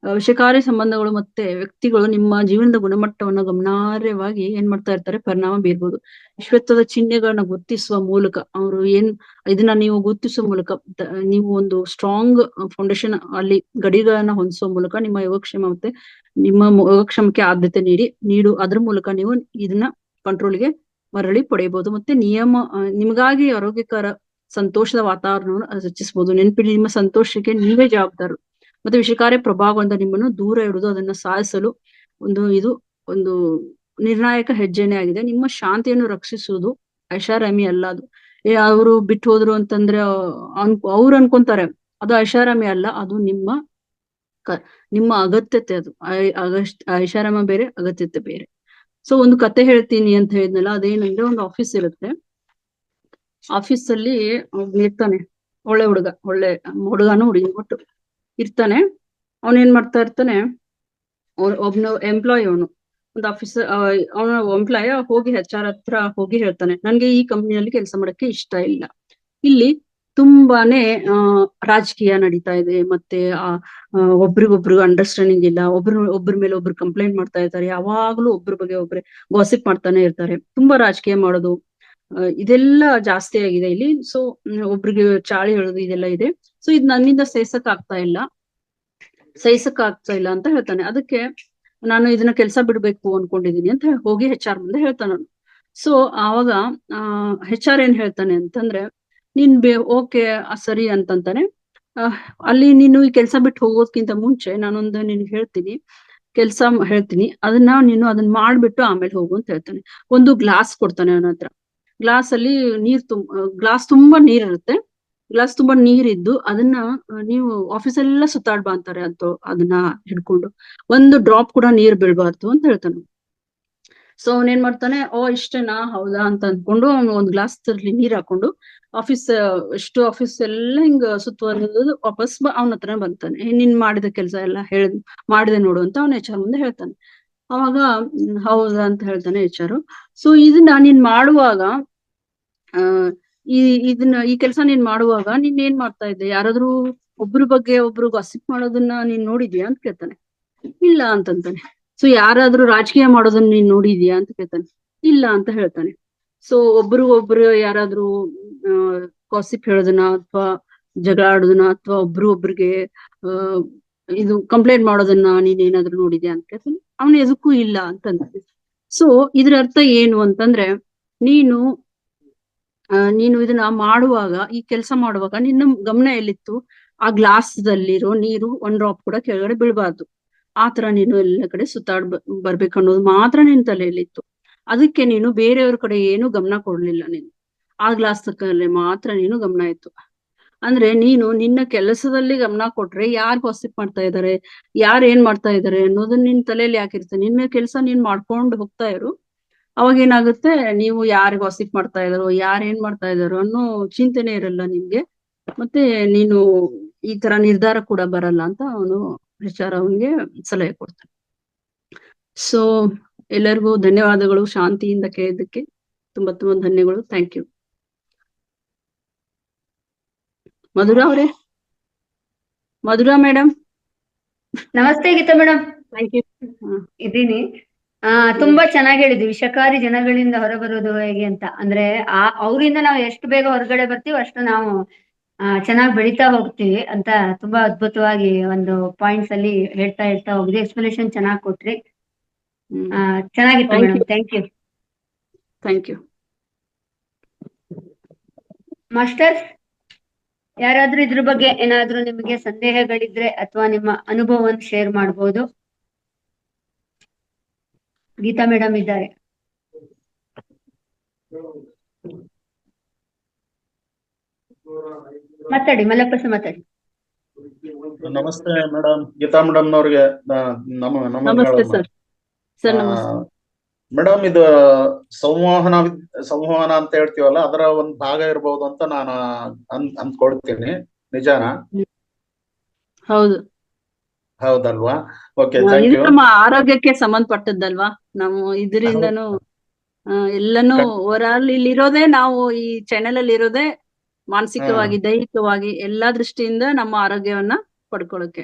ವಿಷಕಾರಿ ಸಂಬಂಧಗಳು ಮತ್ತೆ ವ್ಯಕ್ತಿಗಳು ನಿಮ್ಮ ಜೀವನದ ಗುಣಮಟ್ಟವನ್ನ ಗಮನಾರ್ಹವಾಗಿ ಏನ್ ಮಾಡ್ತಾ ಇರ್ತಾರೆ, ಪರಿಣಾಮ ಬೀರ್ಬೋದು. ವಿಶ್ವತ್ವದ ಚಿಹ್ನೆಗಳನ್ನ ಗುರುತಿಸುವ ಮೂಲಕ ಇದನ್ನ ನೀವು ಗುರುತಿಸುವ ಮೂಲಕ ನೀವು ಒಂದು ಸ್ಟ್ರಾಂಗ್ ಫೌಂಡೇಶನ್ ಅಲ್ಲಿ ಗಡಿಗಳನ್ನ ಹೊಂದಿಸುವ ಮೂಲಕ ನಿಮ್ಮ ಯೋಗಕ್ಷೇಮ ಮತ್ತೆ ನಿಮ್ಮ ಯೋಗಕ್ಷೇಮಕ್ಕೆ ಆದ್ಯತೆ ಅದ್ರ ಮೂಲಕ ನೀವು ಇದನ್ನ ಕಂಟ್ರೋಲ್ಗೆ ಮರಳಿ ಪಡೆಯಬಹುದು. ಮತ್ತೆ ನಿಮಗಾಗಿ ಆರೋಗ್ಯಕರ ಸಂತೋಷದ ವಾತಾವರಣವನ್ನು ರಚಿಸಬಹುದು. ನೆನಪಿಡಿ, ನಿಮ್ಮ ಸಂತೋಷಕ್ಕೆ ನೀವೇ ಜವಾಬ್ದಾರರು. ಮತ್ತೆ ವಿಷಕಾರಿ ಪ್ರಭಾವದಿಂದ ನಿಮ್ಮನ್ನು ದೂರ ಇಡುವುದು, ಅದನ್ನ ಸಾಧಿಸಲು ಒಂದು ನಿರ್ಣಾಯಕ ಹೆಜ್ಜೆನೇ ಆಗಿದೆ. ನಿಮ್ಮ ಶಾಂತಿಯನ್ನು ರಕ್ಷಿಸುವುದು ಐಷಾರಾಮಿ ಅಲ್ಲ. ಅದು ಅವರು ಬಿಟ್ಟು ಹೋದ್ರು ಅಂತಂದ್ರೆ ಅವ್ರು ಅನ್ಕೊಂತಾರೆ ಅದು ಐಷಾರಾಮಿ ಅಲ್ಲ, ಅದು ನಿಮ್ಮ ಅಗತ್ಯತೆ. ಅದು ಐಷಾರಾಮ ಬೇರೆ, ಅಗತ್ಯತೆ ಬೇರೆ. ಸೊ ಒಂದು ಕತೆ ಹೇಳ್ತೀನಿ ಅಂತ ಹೇಳಿದ್ನಲ್ಲ, ಅದೇನಂದ್ರೆ ಒಂದು ಆಫೀಸ್ ಇರುತ್ತೆ. ಆಫೀಸ್ ಅಲ್ಲಿ ಇರ್ತಾನೆ ಒಳ್ಳೆ ಹುಡುಗನೂ ಹುಡುಗಿ ಒಟ್ಟು ಇರ್ತಾನೆ. ಅವನೇನ್ ಮಾಡ್ತಾ ಇರ್ತಾನೆ, ಒಬ್ನ ಎಂಪ್ಲಾಯ್, ಒಂದು ಆಫೀಸರ್, ಅವನ ಎಂಪ್ಲಾಯ್ ಹೋಗಿ HR ಹತ್ರ ಹೋಗಿ ಹೇಳ್ತಾನೆ, ನನ್ಗೆ ಈ ಕಂಪ್ನಿಯಲ್ಲಿ ಕೆಲಸ ಮಾಡಕ್ಕೆ ಇಷ್ಟ ಇಲ್ಲ, ಇಲ್ಲಿ ತುಂಬಾನೇ ರಾಜಕೀಯ ನಡೀತಾ ಇದೆ, ಮತ್ತೆ ಒಬ್ರಿಗೊಬ್ರು ಅಂಡರ್ಸ್ಟ್ಯಾಂಡಿಂಗ್ ಇಲ್ಲ, ಒಬ್ರ ಮೇಲೆ ಒಬ್ರು ಕಂಪ್ಲೇಂಟ್ ಮಾಡ್ತಾ ಇರ್ತಾರೆ, ಯಾವಾಗ್ಲೂ ಒಬ್ರ ಬಗ್ಗೆ ಒಬ್ರೆ ಗಾಸಿಪ್ ಮಾಡ್ತಾನೆ ಇರ್ತಾರೆ, ತುಂಬಾ ರಾಜಕೀಯ ಮಾಡೋದು ಇದೆಲ್ಲ ಜಾಸ್ತಿ ಆಗಿದೆ ಇಲ್ಲಿ. ಸೊ ಒಬ್ರಿಗೆ ಚಾಳಿ ಹೇಳೋದು ಇದೆಲ್ಲ ಇದೆ. ಸೊ ಇದು ನನ್ನಿಂದ ಸಹಿಸಕ್ ಆಗ್ತಾ ಇಲ್ಲ ಅಂತ ಹೇಳ್ತಾನೆ. ಅದಕ್ಕೆ ನಾನು ಇದನ್ನ ಕೆಲಸ ಬಿಡ್ಬೇಕು ಅನ್ಕೊಂಡಿದೀನಿ ಅಂತ ಹೋಗಿ HR ಮುಂದೆ ಹೇಳ್ತಾನೆ ನಾನು. ಸೊ ಆವಾಗ HR ಏನ್ ಹೇಳ್ತಾನೆ ಅಂತಂದ್ರೆ, ನೀನ್ ಓಕೆ ಸರಿ ಅಂತಂತಾನೆ. ಅಲ್ಲಿ ನೀನು ಈ ಕೆಲಸ ಬಿಟ್ಟು ಹೋಗೋದ್ಕಿಂತ ಮುಂಚೆ ನಾನೊಂದು ನಿನ್ಗೆ ಹೇಳ್ತೀನಿ, ಕೆಲ್ಸ ಹೇಳ್ತೀನಿ, ನೀನು ಅದನ್ನ ಮಾಡ್ಬಿಟ್ಟು ಆಮೇಲೆ ಹೋಗು ಅಂತ ಹೇಳ್ತಾನೆ. ಒಂದು ಗ್ಲಾಸ್ ಕೊಡ್ತಾನೆ ಅವನ ಹತ್ರ. ಗ್ಲಾಸ್ ಅಲ್ಲಿ ಗ್ಲಾಸ್ ತುಂಬಾ ನೀರಿರುತ್ತೆ. ಗ್ಲಾಸ್ ತುಂಬಾ ನೀರಿದ್ದು ಅದನ್ನ ನೀವು ಆಫೀಸ್ ಎಲ್ಲ ಸುತ್ತಾಡ್ಬಾ ಅಂತಾರೆ ಅಂತ ಅದನ್ನ ಹಿಡ್ಕೊಂಡು. ಒಂದು ಡ್ರಾಪ್ ಕೂಡ ನೀರ್ ಬೀಳ್ಬಾರ್ದು ಅಂತ ಹೇಳ್ತಾನೆ. ಸೊ ಅವನೇನ್ ಮಾಡ್ತಾನೆ, ಇಷ್ಟೇನಾ, ಹೌದಾ ಅಂತ ಅನ್ಕೊಂಡು ಅವ್ನು ಒಂದ್ ಗ್ಲಾಸ್ ನೀರ್ ಹಾಕೊಂಡು ಎಷ್ಟು ಆಫೀಸ್ ಎಲ್ಲ ಹಿಂಗ ಸುತ್ತುವರೆದು ವಾಪಸ್ ಅವನ ಹತ್ರ ಬರ್ತಾನೆ. ನೀನ್ ಮಾಡಿದ ಕೆಲಸ ಎಲ್ಲ ಮಾಡಿದೆ ನೋಡು ಅಂತ ಅವ್ನ HR ಮುಂದೆ ಹೇಳ್ತಾನೆ. ಅವಾಗ ಹೌದಾ ಅಂತ ಹೇಳ್ತಾನೆ HR. ಸೊ ಇದನ್ನ ನೀನ್ ಮಾಡುವಾಗ ಈ ಕೆಲಸ ನೀನ್ ಮಾಡುವಾಗ ನೀನ್ ಏನ್ ಮಾಡ್ತಾ ಇದ್ದೆ, ಯಾರಾದ್ರೂ ಒಬ್ರ ಬಗ್ಗೆ ಒಬ್ರು ಗಾಸಿಪ್ ಮಾಡೋದನ್ನ ನೀನ್ ನೋಡಿದ್ಯಾ ಅಂತ ಕೇಳ್ತಾನೆ. ಇಲ್ಲ ಅಂತಂತಾನೆ. ಸೊ ಯಾರಾದ್ರೂ ರಾಜಕೀಯ ಮಾಡೋದನ್ನ ನೀನ್ ನೋಡಿದ್ಯಾ ಅಂತ ಕೇಳ್ತಾನೆ. ಇಲ್ಲ ಅಂತ ಹೇಳ್ತಾನೆ. ಸೊ ಒಬ್ರು ಯಾರಾದ್ರೂ ಗಾಸಿಪ್ ಹೇಳೋದನ್ನ ಅಥವಾ ಜಗಳ ಆಡೋದನ್ನ ಅಥವಾ ಒಬ್ರಿಗೆ ಇದು ಕಂಪ್ಲೇಂಟ್ ಮಾಡೋದನ್ನ ನೀನ್ ಏನಾದ್ರು ನೋಡಿದ್ಯಾ ಅಂತ ಕೇಳ್ತಾನೆ. ಅವನು ಎದಕ್ಕೂ ಇಲ್ಲ ಅಂತಂತಾನೆ. ಸೊ ಇದ್ರ ಅರ್ಥ ಏನು ಅಂತಂದ್ರೆ, ನೀನು ಇದನ್ನ ಮಾಡುವಾಗ, ಈ ಕೆಲಸ ಮಾಡುವಾಗ ನಿನ್ನ ಗಮನ ಎಲ್ಲಿತ್ತು, ಆ ಗ್ಲಾಸ್ದಲ್ಲಿರೋ ನೀರು ಒಂದ್ ಡ್ರಾಪ್ ಕೂಡ ಕೆಳಗಡೆ ಬೀಳ್ಬಾರ್ದು. ಆತರ ನೀನು ಎಲ್ಲ ಕಡೆ ಬರ್ಬೇಕು ಅನ್ನೋದು ಮಾತ್ರ ನಿನ್ ತಲೆಯಲ್ಲಿತ್ತು. ಅದಕ್ಕೆ ನೀನು ಬೇರೆಯವ್ರ ಕಡೆ ಏನು ಗಮನ ಕೊಡ್ಲಿಲ್ಲ. ನೀನು ಆ ಗ್ಲಾಸ್ ಕಡೆ ಮಾತ್ರ ನೀನು ಗಮನ ಇತ್ತು. ಅಂದ್ರೆ ನೀನು ನಿನ್ನ ಕೆಲಸದಲ್ಲಿ ಗಮನ ಕೊಟ್ರೆ ಯಾರು ಗಾಸಿಪ್ ಮಾಡ್ತಾ ಇದಾರೆ, ಯಾರು ಏನ್ ಮಾಡ್ತಾ ಇದಾರೆ ಅನ್ನೋದನ್ನ ನಿನ್ ತಲೆಯಲ್ಲಿ ಯಾಕಿರುತ್ತೆ. ನಿನ್ನ ಕೆಲಸ ನೀನ್ ಮಾಡ್ಕೊಂಡು ಹೋಗ್ತಾ ಇರು. ಅವಾಗ ಏನಾಗುತ್ತೆ, ನೀವು ಯಾರು ಗಾಸಿಪ್ ಮಾಡ್ತಾ ಇದಾರೋ, ಯಾರು ಏನ್ ಮಾಡ್ತಾ ಇದಾರೋ ಅನ್ನೋ ಚಿಂತೆನೆ ಇರಲ್ಲ ನಿಮ್ಗೆ. ಮತ್ತೆ ನೀನು ಈ ತರ ನಿರ್ಧಾರ ಕೂಡ ಬರಲ್ಲ ಅಂತ ಅವನು HR ಅವನ್ಗೆ ಸಲಹೆ ಕೊಡ್ತಾನೆ. ಸೊ ಎಲ್ಲರಿಗೂ ಧನ್ಯವಾದಗಳು ಶಾಂತಿಯಿಂದ ಕೇಳಿದ್ದಕ್ಕೆ. ತುಂಬಾ ಧನ್ಯಗಳು. Thank you. ಮಧುರಾ ಅವರೇ, ಮಧುರಾ ಮೇಡಮ್. ನಮಸ್ತೆ ಗೀತಾ ಮೇಡಮ್. Thank you. ಇದೀನಿ. ತುಂಬಾ ಚೆನ್ನಾಗಿ ಹೇಳಿದ್ವಿ, ವಿಷಕಾರಿ ಜನಗಳಿಂದ ಹೊರಬರೋದು ಹೇಗೆ ಅಂತ. ಅಂದ್ರೆ ಅವರಿಂದ ನಾವು ಎಷ್ಟು ಬೇಗ ಹೊರಗಡೆ ಬರ್ತೀವಿ ಅಷ್ಟು ನಾವು ಚೆನ್ನಾಗಿ ಬೆಳೀತಾ ಹೋಗ್ತೀವಿ ಅಂತ ತುಂಬಾ ಅದ್ಭುತವಾಗಿ ಒಂದು ಪಾಯಿಂಟ್ಸ್ ಅಲ್ಲಿ ಹೇಳ್ತಾ ಹೋಗಿದ್ವಿ. ಎಕ್ಸ್ಪ್ಲನೇಷನ್ ಚೆನ್ನಾಗಿ ಕೊಟ್ರಿ. ಚೆನ್ನಾಗಿತ್ತು madam. Thank you. Thank you. Masters, ಯಾರಾದ್ರೂ ಇದ್ರ ಬಗ್ಗೆ ಏನಾದ್ರೂ ನಿಮಗೆ ಸಂದೇಹಗಳಿದ್ರೆ ಅಥವಾ ನಿಮ್ಮ ಅನುಭವವನ್ನು ಶೇರ್ ಮಾಡ್ಬೋದು. ಗೀತಾ ಮೇಡಮ್ ಇದ್ದಾರೆ. ಮಾತಾಡಿ, ಮಲ್ಲಪ್ಪ ಮಾತಾಡಿ. ನಮಸ್ತೆ ಮೇಡಮ್, ಗೀತಾ ಮೇಡಮ್ ಅವ್ರಿಗೆ ನಮಸ್ತೆ ಸರ್. ಮೇಡಮ್, ಇದು ಸಂವಹನ ಅಂತ ಹೇಳ್ತೀವಲ್ಲ, ಅದರ ಒಂದು ಭಾಗ ಇರಬಹುದು ಅಂತ ನಾನು ಅಂದ್ಕೊಳ್ತೀನಿ. ನಿಜಾನ? ಹೌದು. ಹೌದಲ್ವಾ? Okay, thank you. ನಮ್ಮ ಆರೋಗ್ಯಕ್ಕೆ ಸಂಬಂಧಪಟ್ಟದ್ದಲ್ವಾ? ನಾವು ಇದರಿಂದನು ಎಲ್ಲಾನು ಓವರಾಲ್ ಇಲ್ಲಿರೋದೇ, ನಾವು ಈ ಚಾನೆಲ್ ಅಲ್ಲಿ ಇರೋದೇ ಮಾನಸಿಕವಾಗಿ, ದೈಹಿಕವಾಗಿ ಎಲ್ಲಾ ದೃಷ್ಟಿಯಿಂದ ನಮ್ಮ ಆರೋಗ್ಯವನ್ನ ಪಡ್ಕೊಳ್ಳೋಕೆ.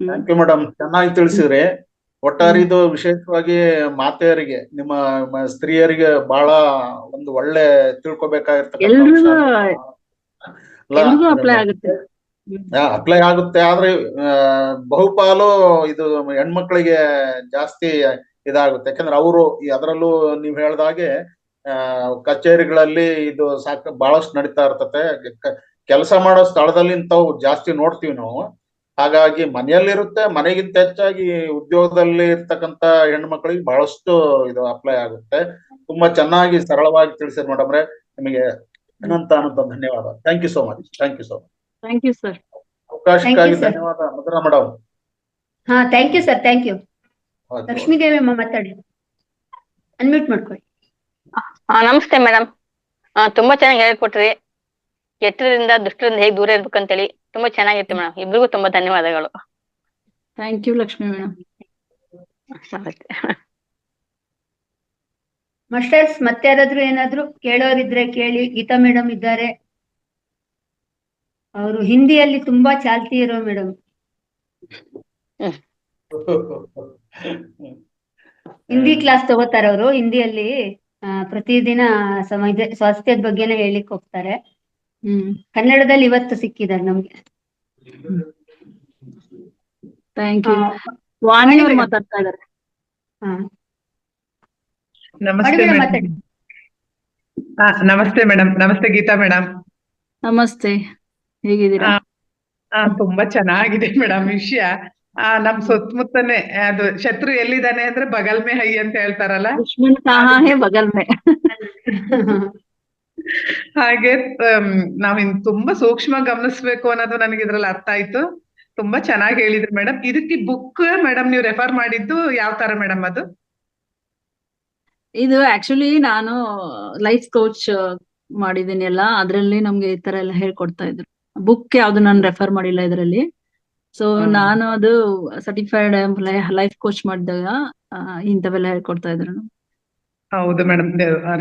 ಥ್ಯಾಂಕ್ ಯು ಮೇಡಮ್, ಚೆನ್ನಾಗಿ ತಿಳಿಸಿದ್ರಿ. ಒಟ್ಟಾರೆ ಇದು ವಿಶೇಷವಾಗಿ ಮಾತೆಯರಿಗೆ, ನಿಮ್ಮ ಸ್ತ್ರೀಯರಿಗೆ ಬಹಳ ಒಂದು ಒಳ್ಳೆ ತಿಳ್ಕೊಬೇಕಾಗಿರ್ತಕ್ಕಂಥ ಅಪ್ಲೈ ಆಗುತ್ತೆ. ಆದ್ರೆ ಬಹುಪಾಲು ಇದು ಹೆಣ್ಮಕ್ಳಿಗೆ ಜಾಸ್ತಿ ಇದಾಗುತ್ತೆ. ಯಾಕಂದ್ರೆ ಅವರು ಅದರಲ್ಲೂ ನೀವ್ ಹೇಳ್ದಾಗೆ ಕಚೇರಿಗಳಲ್ಲಿ ಇದು ಬಹಳಷ್ಟು ನಡೀತಾ ಇರ್ತತೆ. ಕೆಲಸ ಮಾಡೋ ಸ್ಥಳದಲ್ಲಿ ಇಂಥವು ಜಾಸ್ತಿ ನೋಡ್ತೀವಿ ನಾವು. ಹಾಗಾಗಿ ಮನೆಯಲ್ಲಿರುತ್ತೆ, ಮನೆಗಿಂತ ಹೆಚ್ಚಾಗಿ ಉದ್ಯೋಗದಲ್ಲಿ ಇರ್ತಕ್ಕಂಥ ಹೆಣ್ಮಕ್ಳಿಗೆ ಬಹಳಷ್ಟು ಇದು ಅಪ್ಲೈ ಆಗುತ್ತೆ. ತುಂಬಾ ಚೆನ್ನಾಗಿ ಸರಳವಾಗಿ ತಿಳಿಸಿದ್ರು ಮೇಡಮ್ರೆ. ನಿಮಗೆ ಅನಂತ ಧನ್ಯವಾದ. Thank you so much. Thank you so much. Thank you sir. ಅವಕಾಶಕ್ಕಾಗಿ ಧನ್ಯವಾದ Madhura madam. Thank you sir. Thank you. Lakshmidevi ಅಮ್ಮ ಮಾತಾಡಿ, ಅನ್ಮ್ಯೂಟ್ ಮಾಡ್ಕೊಳ್ಳಿ. ನಮಸ್ತೆ ಮೇಡಮ್. ತುಂಬಾ ಚೆನ್ನಾಗಿ ಹೇಳ್ಕೊಟ್ರಿ. ಕೆಟ್ಟರಿಂದ ದುಷ್ಟರಿಂದ ಹೇಗೆ ದೂರ ಇರ್ಬೇಕಂತೇಳಿ ತುಂಬಾ ಚೆನ್ನಾಗಿತ್ತು ಮೇಡಮ್. ಇಬ್ರಿಗೂ ತುಂಬಾ ಧನ್ಯವಾದಗಳು. Thank you Lakshmi madam. Masters, ಮತ್ತೆ ಯಾರಾದ್ರೂ ಏನಾದ್ರು ಕೇಳೋರಿದ್ರೆ ಕೇಳಿ. ಗೀತಾ ಮೇಡಮ್ ಇದ್ದಾರೆ, ಅವರು ಹಿಂದಿಯಲ್ಲಿ ತುಂಬಾ ಚಾಲ್ತಿ ಇರೋ ಮೇಡಮ್. ಹಿಂದಿ ಕ್ಲಾಸ್ ತಗೋತಾರ ಅವರು. ಹಿಂದಿಯಲ್ಲಿ ಪ್ರತಿದಿನ ಸ್ವಾಸ್ಥ್ಯದ ಬಗ್ಗೆನೇ ಹೇಳಿಕ್ ಹೋಗ್ತಾರೆ. ಕನ್ನಡದಲ್ಲಿ ಇವತ್ತು ಸಿಕ್ಕಿದ್ದಾರೆ ನಮ್ಗೆ. Thank you. ವಾಣಿ ವಾಣಿ ಅವ್ರು ಮೇಡಮ್. ಮಾತಾಡ್ತಾ ಇದಾರೆ. ಹಾ ನಮಸ್ತೆ ಮೇಡಮ್ ಮೇಡಮ್. ಮಾತಾಡಿ. ನಮಸ್ತೆ ಮೇಡಮ್. ನಮಸ್ತೆ ಗೀತಾ ಮೇಡಮ್. ನಮಸ್ತೆ, ಹೇಗಿದ್ದೀರಾ? ತುಂಬಾ ಚೆನ್ನಾಗಿದೆ ಮೇಡಮ್ ವಿಷಯ. ನಮ್ ಸುತ್ತಮುತ್ತನೆ ಅದು ಶತ್ರು ಎಲ್ಲಿದ್ದಾನೆ ಅಂದ್ರೆ ಬಗಲ್ ಮೇ ಹೈ ಅಂತ ಹೇಳ್ತಾರಲ್ಲ ದುಶ್ಮನ್ ಕಹಾ ಹೇ ಬಗಲ್ ಮೇ. ಹಾಗೆ ನಾವ್ ತುಂಬಾ ಸೂಕ್ಷ್ಮ ಗಮನಿಸ್ಬೇಕು ಅನ್ನೋದು ನನಗೆ ಇದ್ರಲ್ಲಿ ಅರ್ಥ ಆಯ್ತು. ತುಂಬಾ ಚೆನ್ನಾಗಿ ಹೇಳಿದ್ರಿ ಮೇಡಮ್. ಇದಕ್ಕೆ ಬುಕ್ ಮೇಡಮ್ ನೀವು ರೆಫರ್ ಮಾಡಿದ್ದು ಯಾವ ತರ ಮೇಡಮ್ ಅದು? ಇದು ಆಕ್ಚುಲಿ ನಾನು ಲೈಫ್ ಕೋಚ್ ಮಾಡಿದ್ದೀನಿ ಎಲ್ಲ, ಅದ್ರಲ್ಲಿ ನಮ್ಗೆ ಈ ತರ ಎಲ್ಲ ಹೇಳ್ಕೊಡ್ತಾ ಇದ್ರು. ಬುಕ್ ಯಾವ್ದು ನಾನು ರೆಫರ್ ಮಾಡಿಲ್ಲ ಇದರಲ್ಲಿ. ಸೊ ನಾನು ಅದು ಸರ್ಟಿಫೈಡ್ ಲೈಫ್ ಕೋಚ್ ಮಾಡಿದಾಗ ಇಂಥವೆಲ್ಲ ಹೇಳ್ಕೊಡ್ತಾ ಇದ್ರು. ಹೌದು ಮೇಡಮ್.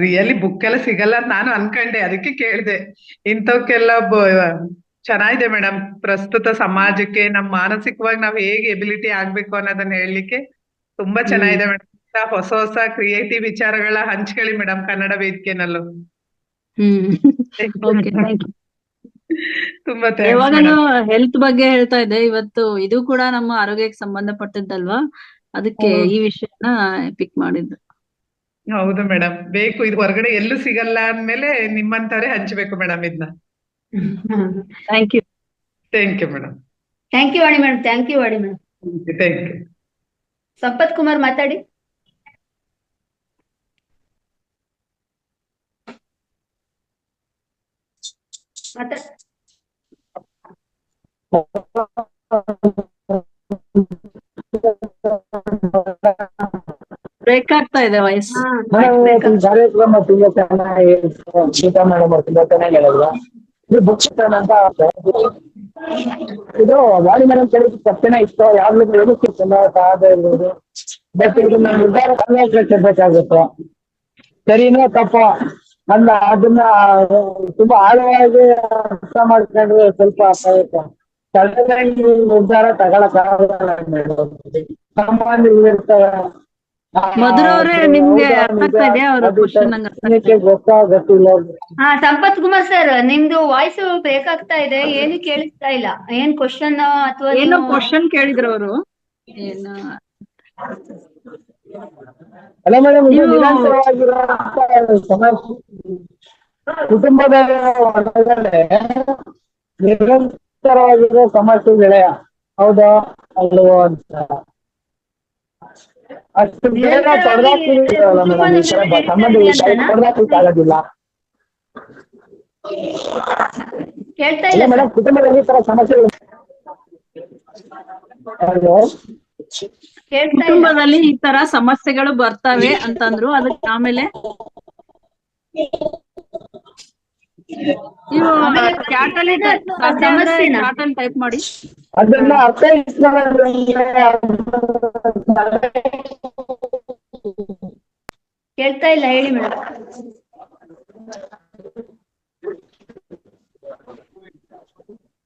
ರಿಯಲಿ ಬುಕ್ ಎಲ್ಲ ಸಿಗಲ್ಲ ಅಂತ ನಾನು ಅನ್ಕೊಂಡೆ, ಅದಕ್ಕೆ ಕೇಳಿದೆ. ಇಂಥವಕ್ಕೆಲ್ಲ ಚೆನ್ನಾಗಿದೆ ಮೇಡಮ್. ಪ್ರಸ್ತುತ ಸಮಾಜಕ್ಕೆ ನಮ್ ಮಾನಸಿಕವಾಗಿ ನಾವ್ ಹೇಗೆ ಎಬಿಲಿಟಿ ಆಗ್ಬೇಕು ಅನ್ನೋದನ್ನ ಹೇಳಲಿಕ್ಕೆ ತುಂಬಾ ಚೆನ್ನಾಗಿದೆ ಮೇಡಮ್. ಹೊಸ ಹೊಸ ಕ್ರಿಯೇಟಿವ್ ವಿಚಾರಗಳ ಹಂಚ್ಕೊಳ್ಳಿ ಮೇಡಮ್ ಕನ್ನಡ ವೇದಿಕೆನಲ್ಲೂ. Okay, thank you. ತುಂಬಾ ಥ್ಯಾಂಕ್ಸ್ ಯಾವಾಗಲೂ ಮೇಡಮ್. ಹೆಲ್ತ್ ಬಗ್ಗೆ ಹೇಳ್ತಾ ಇದ್ದೆ, ಇವತ್ತು ಇದು ಕೂಡ ನಮ್ಮ ಆರೋಗ್ಯಕ್ಕೆ ಸಂಬಂಧಪಟ್ಟಿದ್ದಲ್ವಾ, ಅದಕ್ಕೆ ಈ ವಿಷಯನ ಪಿಕ್ ಮಾಡಿದ್ದು. ಹೌದು ಮೇಡಮ್, ಬೇಕು. ಇದು ಹೊರಗಡೆ ಎಲ್ಲೂ ಸಿಗಲ್ಲ ಅಂದ್ಮೇಲೆ ನಿಮ್ಮಂತವ್ರೆ ಹಂಚ್ಬೇಕು ಮೇಡಮ್ ಇದನ್ನ. Thank you. Thank you madam. Thank you Vani madam. Thank you Vani madam. Thank you. Sampath Kumar ಮಾತಾಡಿ. ಬ್ರೇಕ್ ಆಗ್ತಾ ಇದೆ ವಾಯ್ಸ್. ಕಾರ್ಯಕ್ರಮ ತುಂಬಾ ಚೆನ್ನಾಗಿ ಗೀತಾ ಮೇಡಮ್ ಅವ್ರು ತುಂಬಾ ಚೆನ್ನಾಗಿ ಹೇಳಿದ್ರು. ಇದು ಬುಕ್ಸ್ ಅಂತ ಇದು ವಾಣಿ ಮೇಡಮ್ ಕೇಳಿದ ತಕ್ಷಣ ಇತ್ತು. ಯಾವ್ದು ಎದಕ್ಕೆ ತುಂಬಾ ಸಹಾಯ ಇರ್ಬೋದು, ಬಟ್ ಇದು ನಾನು ನಿರ್ಧಾರ ಕಲ್ಬೇಕಾಗುತ್ತೆ. ಸರಿನೋ ತಪ್ಪ ಅಲ್ಲ, ಅದನ್ನ ತುಂಬಾ ಆಳವಾಗಿ ಅರ್ಥ ಮಾಡ್ಕೊಂಡ್ರೆ ಸ್ವಲ್ಪ ಸಡನ್ನಾಗಿ ನಿರ್ಧಾರ ತಗೊಳಕ್ಕಾಗಲ್ಲ. ಸಾಮಾನ್ಯ ಇರ್ತವೆ. ಮಧುರ ಅವ್ರೆ, ನಿಮ್ಗೆ ಅರ್ಥ ಆಗ್ತಾ ಇದೆಯಾ ಅವ್ರ ಕ್ವಶನ್? ಗೊತ್ತಿಲ್ಲ. ಹಾ, ಸಂಪತ್ ಕುಮಾರ್ ಸರ್, ನಿಮ್ದು ವಾಯ್ಸ್ ಬ್ರೇಕ್ ಆಗ್ತಾ ಇದೆ, ಏನು ಕೇಳಿಸ್ತಾ ಇಲ್ಲ. ಏನ್ ಕ್ವಶನ್ ಅಥವಾ ಏನೋ ಕ್ವಶನ್ ಕೇಳಿದ್ರು ಅವರು. ಏನು ಅಲ್ಲ ಮೇಡಮ್, ಇದು ನಿರಂತರವಾಗಿರೋ ಕುಟುಂಬದ ಹೊರಗಡೆ ನಿರಂತರವಾಗಿರೋ ಸಮಸ್ಯೆಗಳೇ ಹೌದಾ ಅಲ್ವೋ ಅಂತ ಅಷ್ಟು ಬೇಗ ತೊಡಗಾಕ್ತಿರಲ್ಲ ಮೇಡಮ್. ಈ ತರ ಸಂಬಂಧ ತೊಡಗಾಕ್ಲಿಕ್ಕಾಗೋದಿಲ್ಲ. ಕೇಳ್ತಾ ಇಲ್ಲ ಇಲ್ಲ ಮೇಡಮ್, ಕುಟುಂಬದಲ್ಲಿ ಈ ತರ ಸಮಸ್ಯೆಗಳು ಕೇಳ್ತಾ ಇಲ್ಲ. ಕುಟುಂಬದಲ್ಲಿ ಈ ತರ ಸಮಸ್ಯೆಗಳು ಬರ್ತವೆ ಅಂತಂದ್ರು. ಅದಕ್ಕೆ ಆಮೇಲೆ ನೀವು ಚಾಟ್ ಅಲ್ಲಿ ಟೈಪ್ ಮಾಡಿ. ಅದನ್ನ ಅರ್ಥೈಸ್ಕೊಳ್ಳೋದ್ರೆ ಕೇಳ್ತಾ ಇಲ್ಲ, ಹೇಳಿ ಮೇಡಮ್.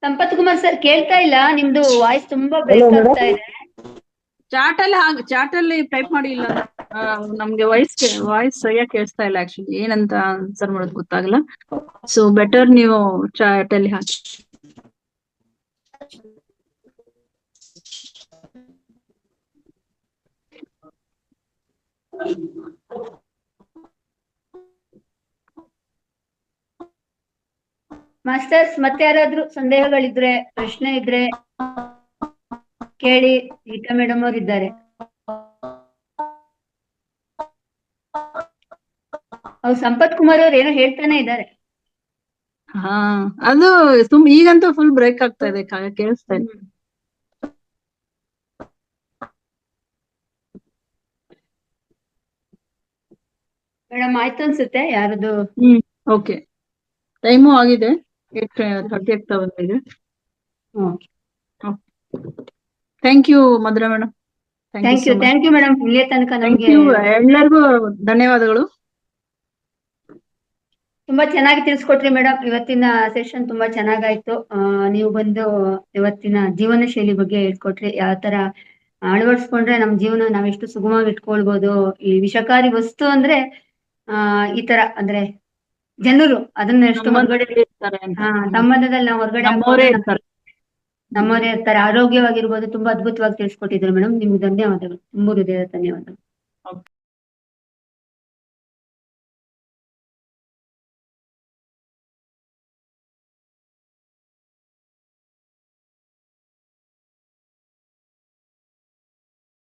ಸಂಪತ್ ಕುಮಾರ್ ಸರ್ ಕೇಳ್ತಾ ಇಲ್ಲ, ನಿಮ್ದು ವಾಯ್ಸ್ ತುಂಬಾ ಬ್ರೇಕ್ ಆಗ್ತಾ ಇದೆ. ಚಾಟ್ ಅಲ್ಲಿ ಟೈಪ್ ಮಾಡಿ. ಇಲ್ಲ ನಮ್ಗೆ ವಾಯ್ಸ್ ಸರಿಯಾಗಿ ಕೇಳಿಸ್ತಾ ಇಲ್ಲ. ಆಕ್ಚುಲಿ ಏನಂತ ಆನ್ಸರ್ ಮಾಡೋದು ಗೊತ್ತಾಗಲ್ಲ. ಸೊ ಬೆಟರ್ ನೀವು ಚಾಟ್ ಅಲ್ಲಿ ಹಾಕಿ. ಮಾಸ್ಟರ್ಸ್, ಮತ್ತೆ ಯಾರಾದ್ರೂ ಸಂದೇಹಗಳಿದ್ರೆ, ಪ್ರಶ್ನೆ ಇದ್ರೆ ಕೇಳಿ. ಗೀತಾ ಮೇಡಮ್ ಅವ್ರು ಇದ್ದಾರೆ. ಅವ್ರು ಸಂಪತ್ ಕುಮಾರ್ ಅವ್ರು ಏನೋ ಹೇಳ್ತಾನೆ ಇದ್ದಾರೆ. ಹಾ, ಅದು ಈಗಂತೂ ಫುಲ್ ಬ್ರೇಕ್ ಆಗ್ತಾ ಇದೆ, ಕೇಳಿಸ್ತಾ ಇಲ್ಲ. ಮೇಡಮ್ ಆಯ್ತು ಅನ್ಸುತ್ತೆ ಯಾರದು. ಓಕೆ, ಟೈಮು ಆಗಿದೆ. 8:30 ಆಗ್ತಾ ಬಂದಿದೆ. Thank you Madhura madam. Thank you madam. ಇಲ್ಲೇ ತನಕ ನಮ್ಗೆ ಎಲ್ಲರಿಗೂ ಧನ್ಯವಾದಗಳು. ತುಂಬಾ ಚೆನ್ನಾಗಿ ತಿಳಿಸ್ಕೊಟ್ರಿ ಮೇಡಮ್. ಇವತ್ತಿನ ಸೆಷನ್ ತುಂಬಾ ಚೆನ್ನಾಗಾಯ್ತು. ನೀವು ಬಂದು ಇವತ್ತಿನ ಜೀವನ ಶೈಲಿ ಬಗ್ಗೆ ಹೇಳ್ಕೊಟ್ರಿ. ಯಾವ ತರ ಅಳವಡಿಸ್ಕೊಂಡ್ರೆ ನಮ್ ಜೀವನ ನಾವೆಷ್ಟು ಸುಗಮವಾಗಿ ಇಟ್ಕೊಳ್ಬಹುದು. ಈ ವಿಷಕಾರಿ ವಸ್ತು ಅಂದ್ರೆ ಈ ತರ ಅಂದ್ರೆ ಜನರು ಅದನ್ನ ಎಷ್ಟು ಹೊರಗಡೆ ಸಂಬಂಧದಲ್ಲಿ ನಾವು ಹೊರಗಡೆ ನಮ್ಮದೇ ತರ ಆರೋಗ್ಯವಾಗಿರ್ಬೋದು ತುಂಬಾ ಅದ್ಭುತವಾಗಿ ತಿಳಿಸ್ಕೊಟ್ಟಿದ್ರು ಮೇಡಮ್. ನಿಮ್ಗೆ ಧನ್ಯವಾದಗಳು, ತುಂಬ ಹೃದಯದ ಧನ್ಯವಾದಗಳು.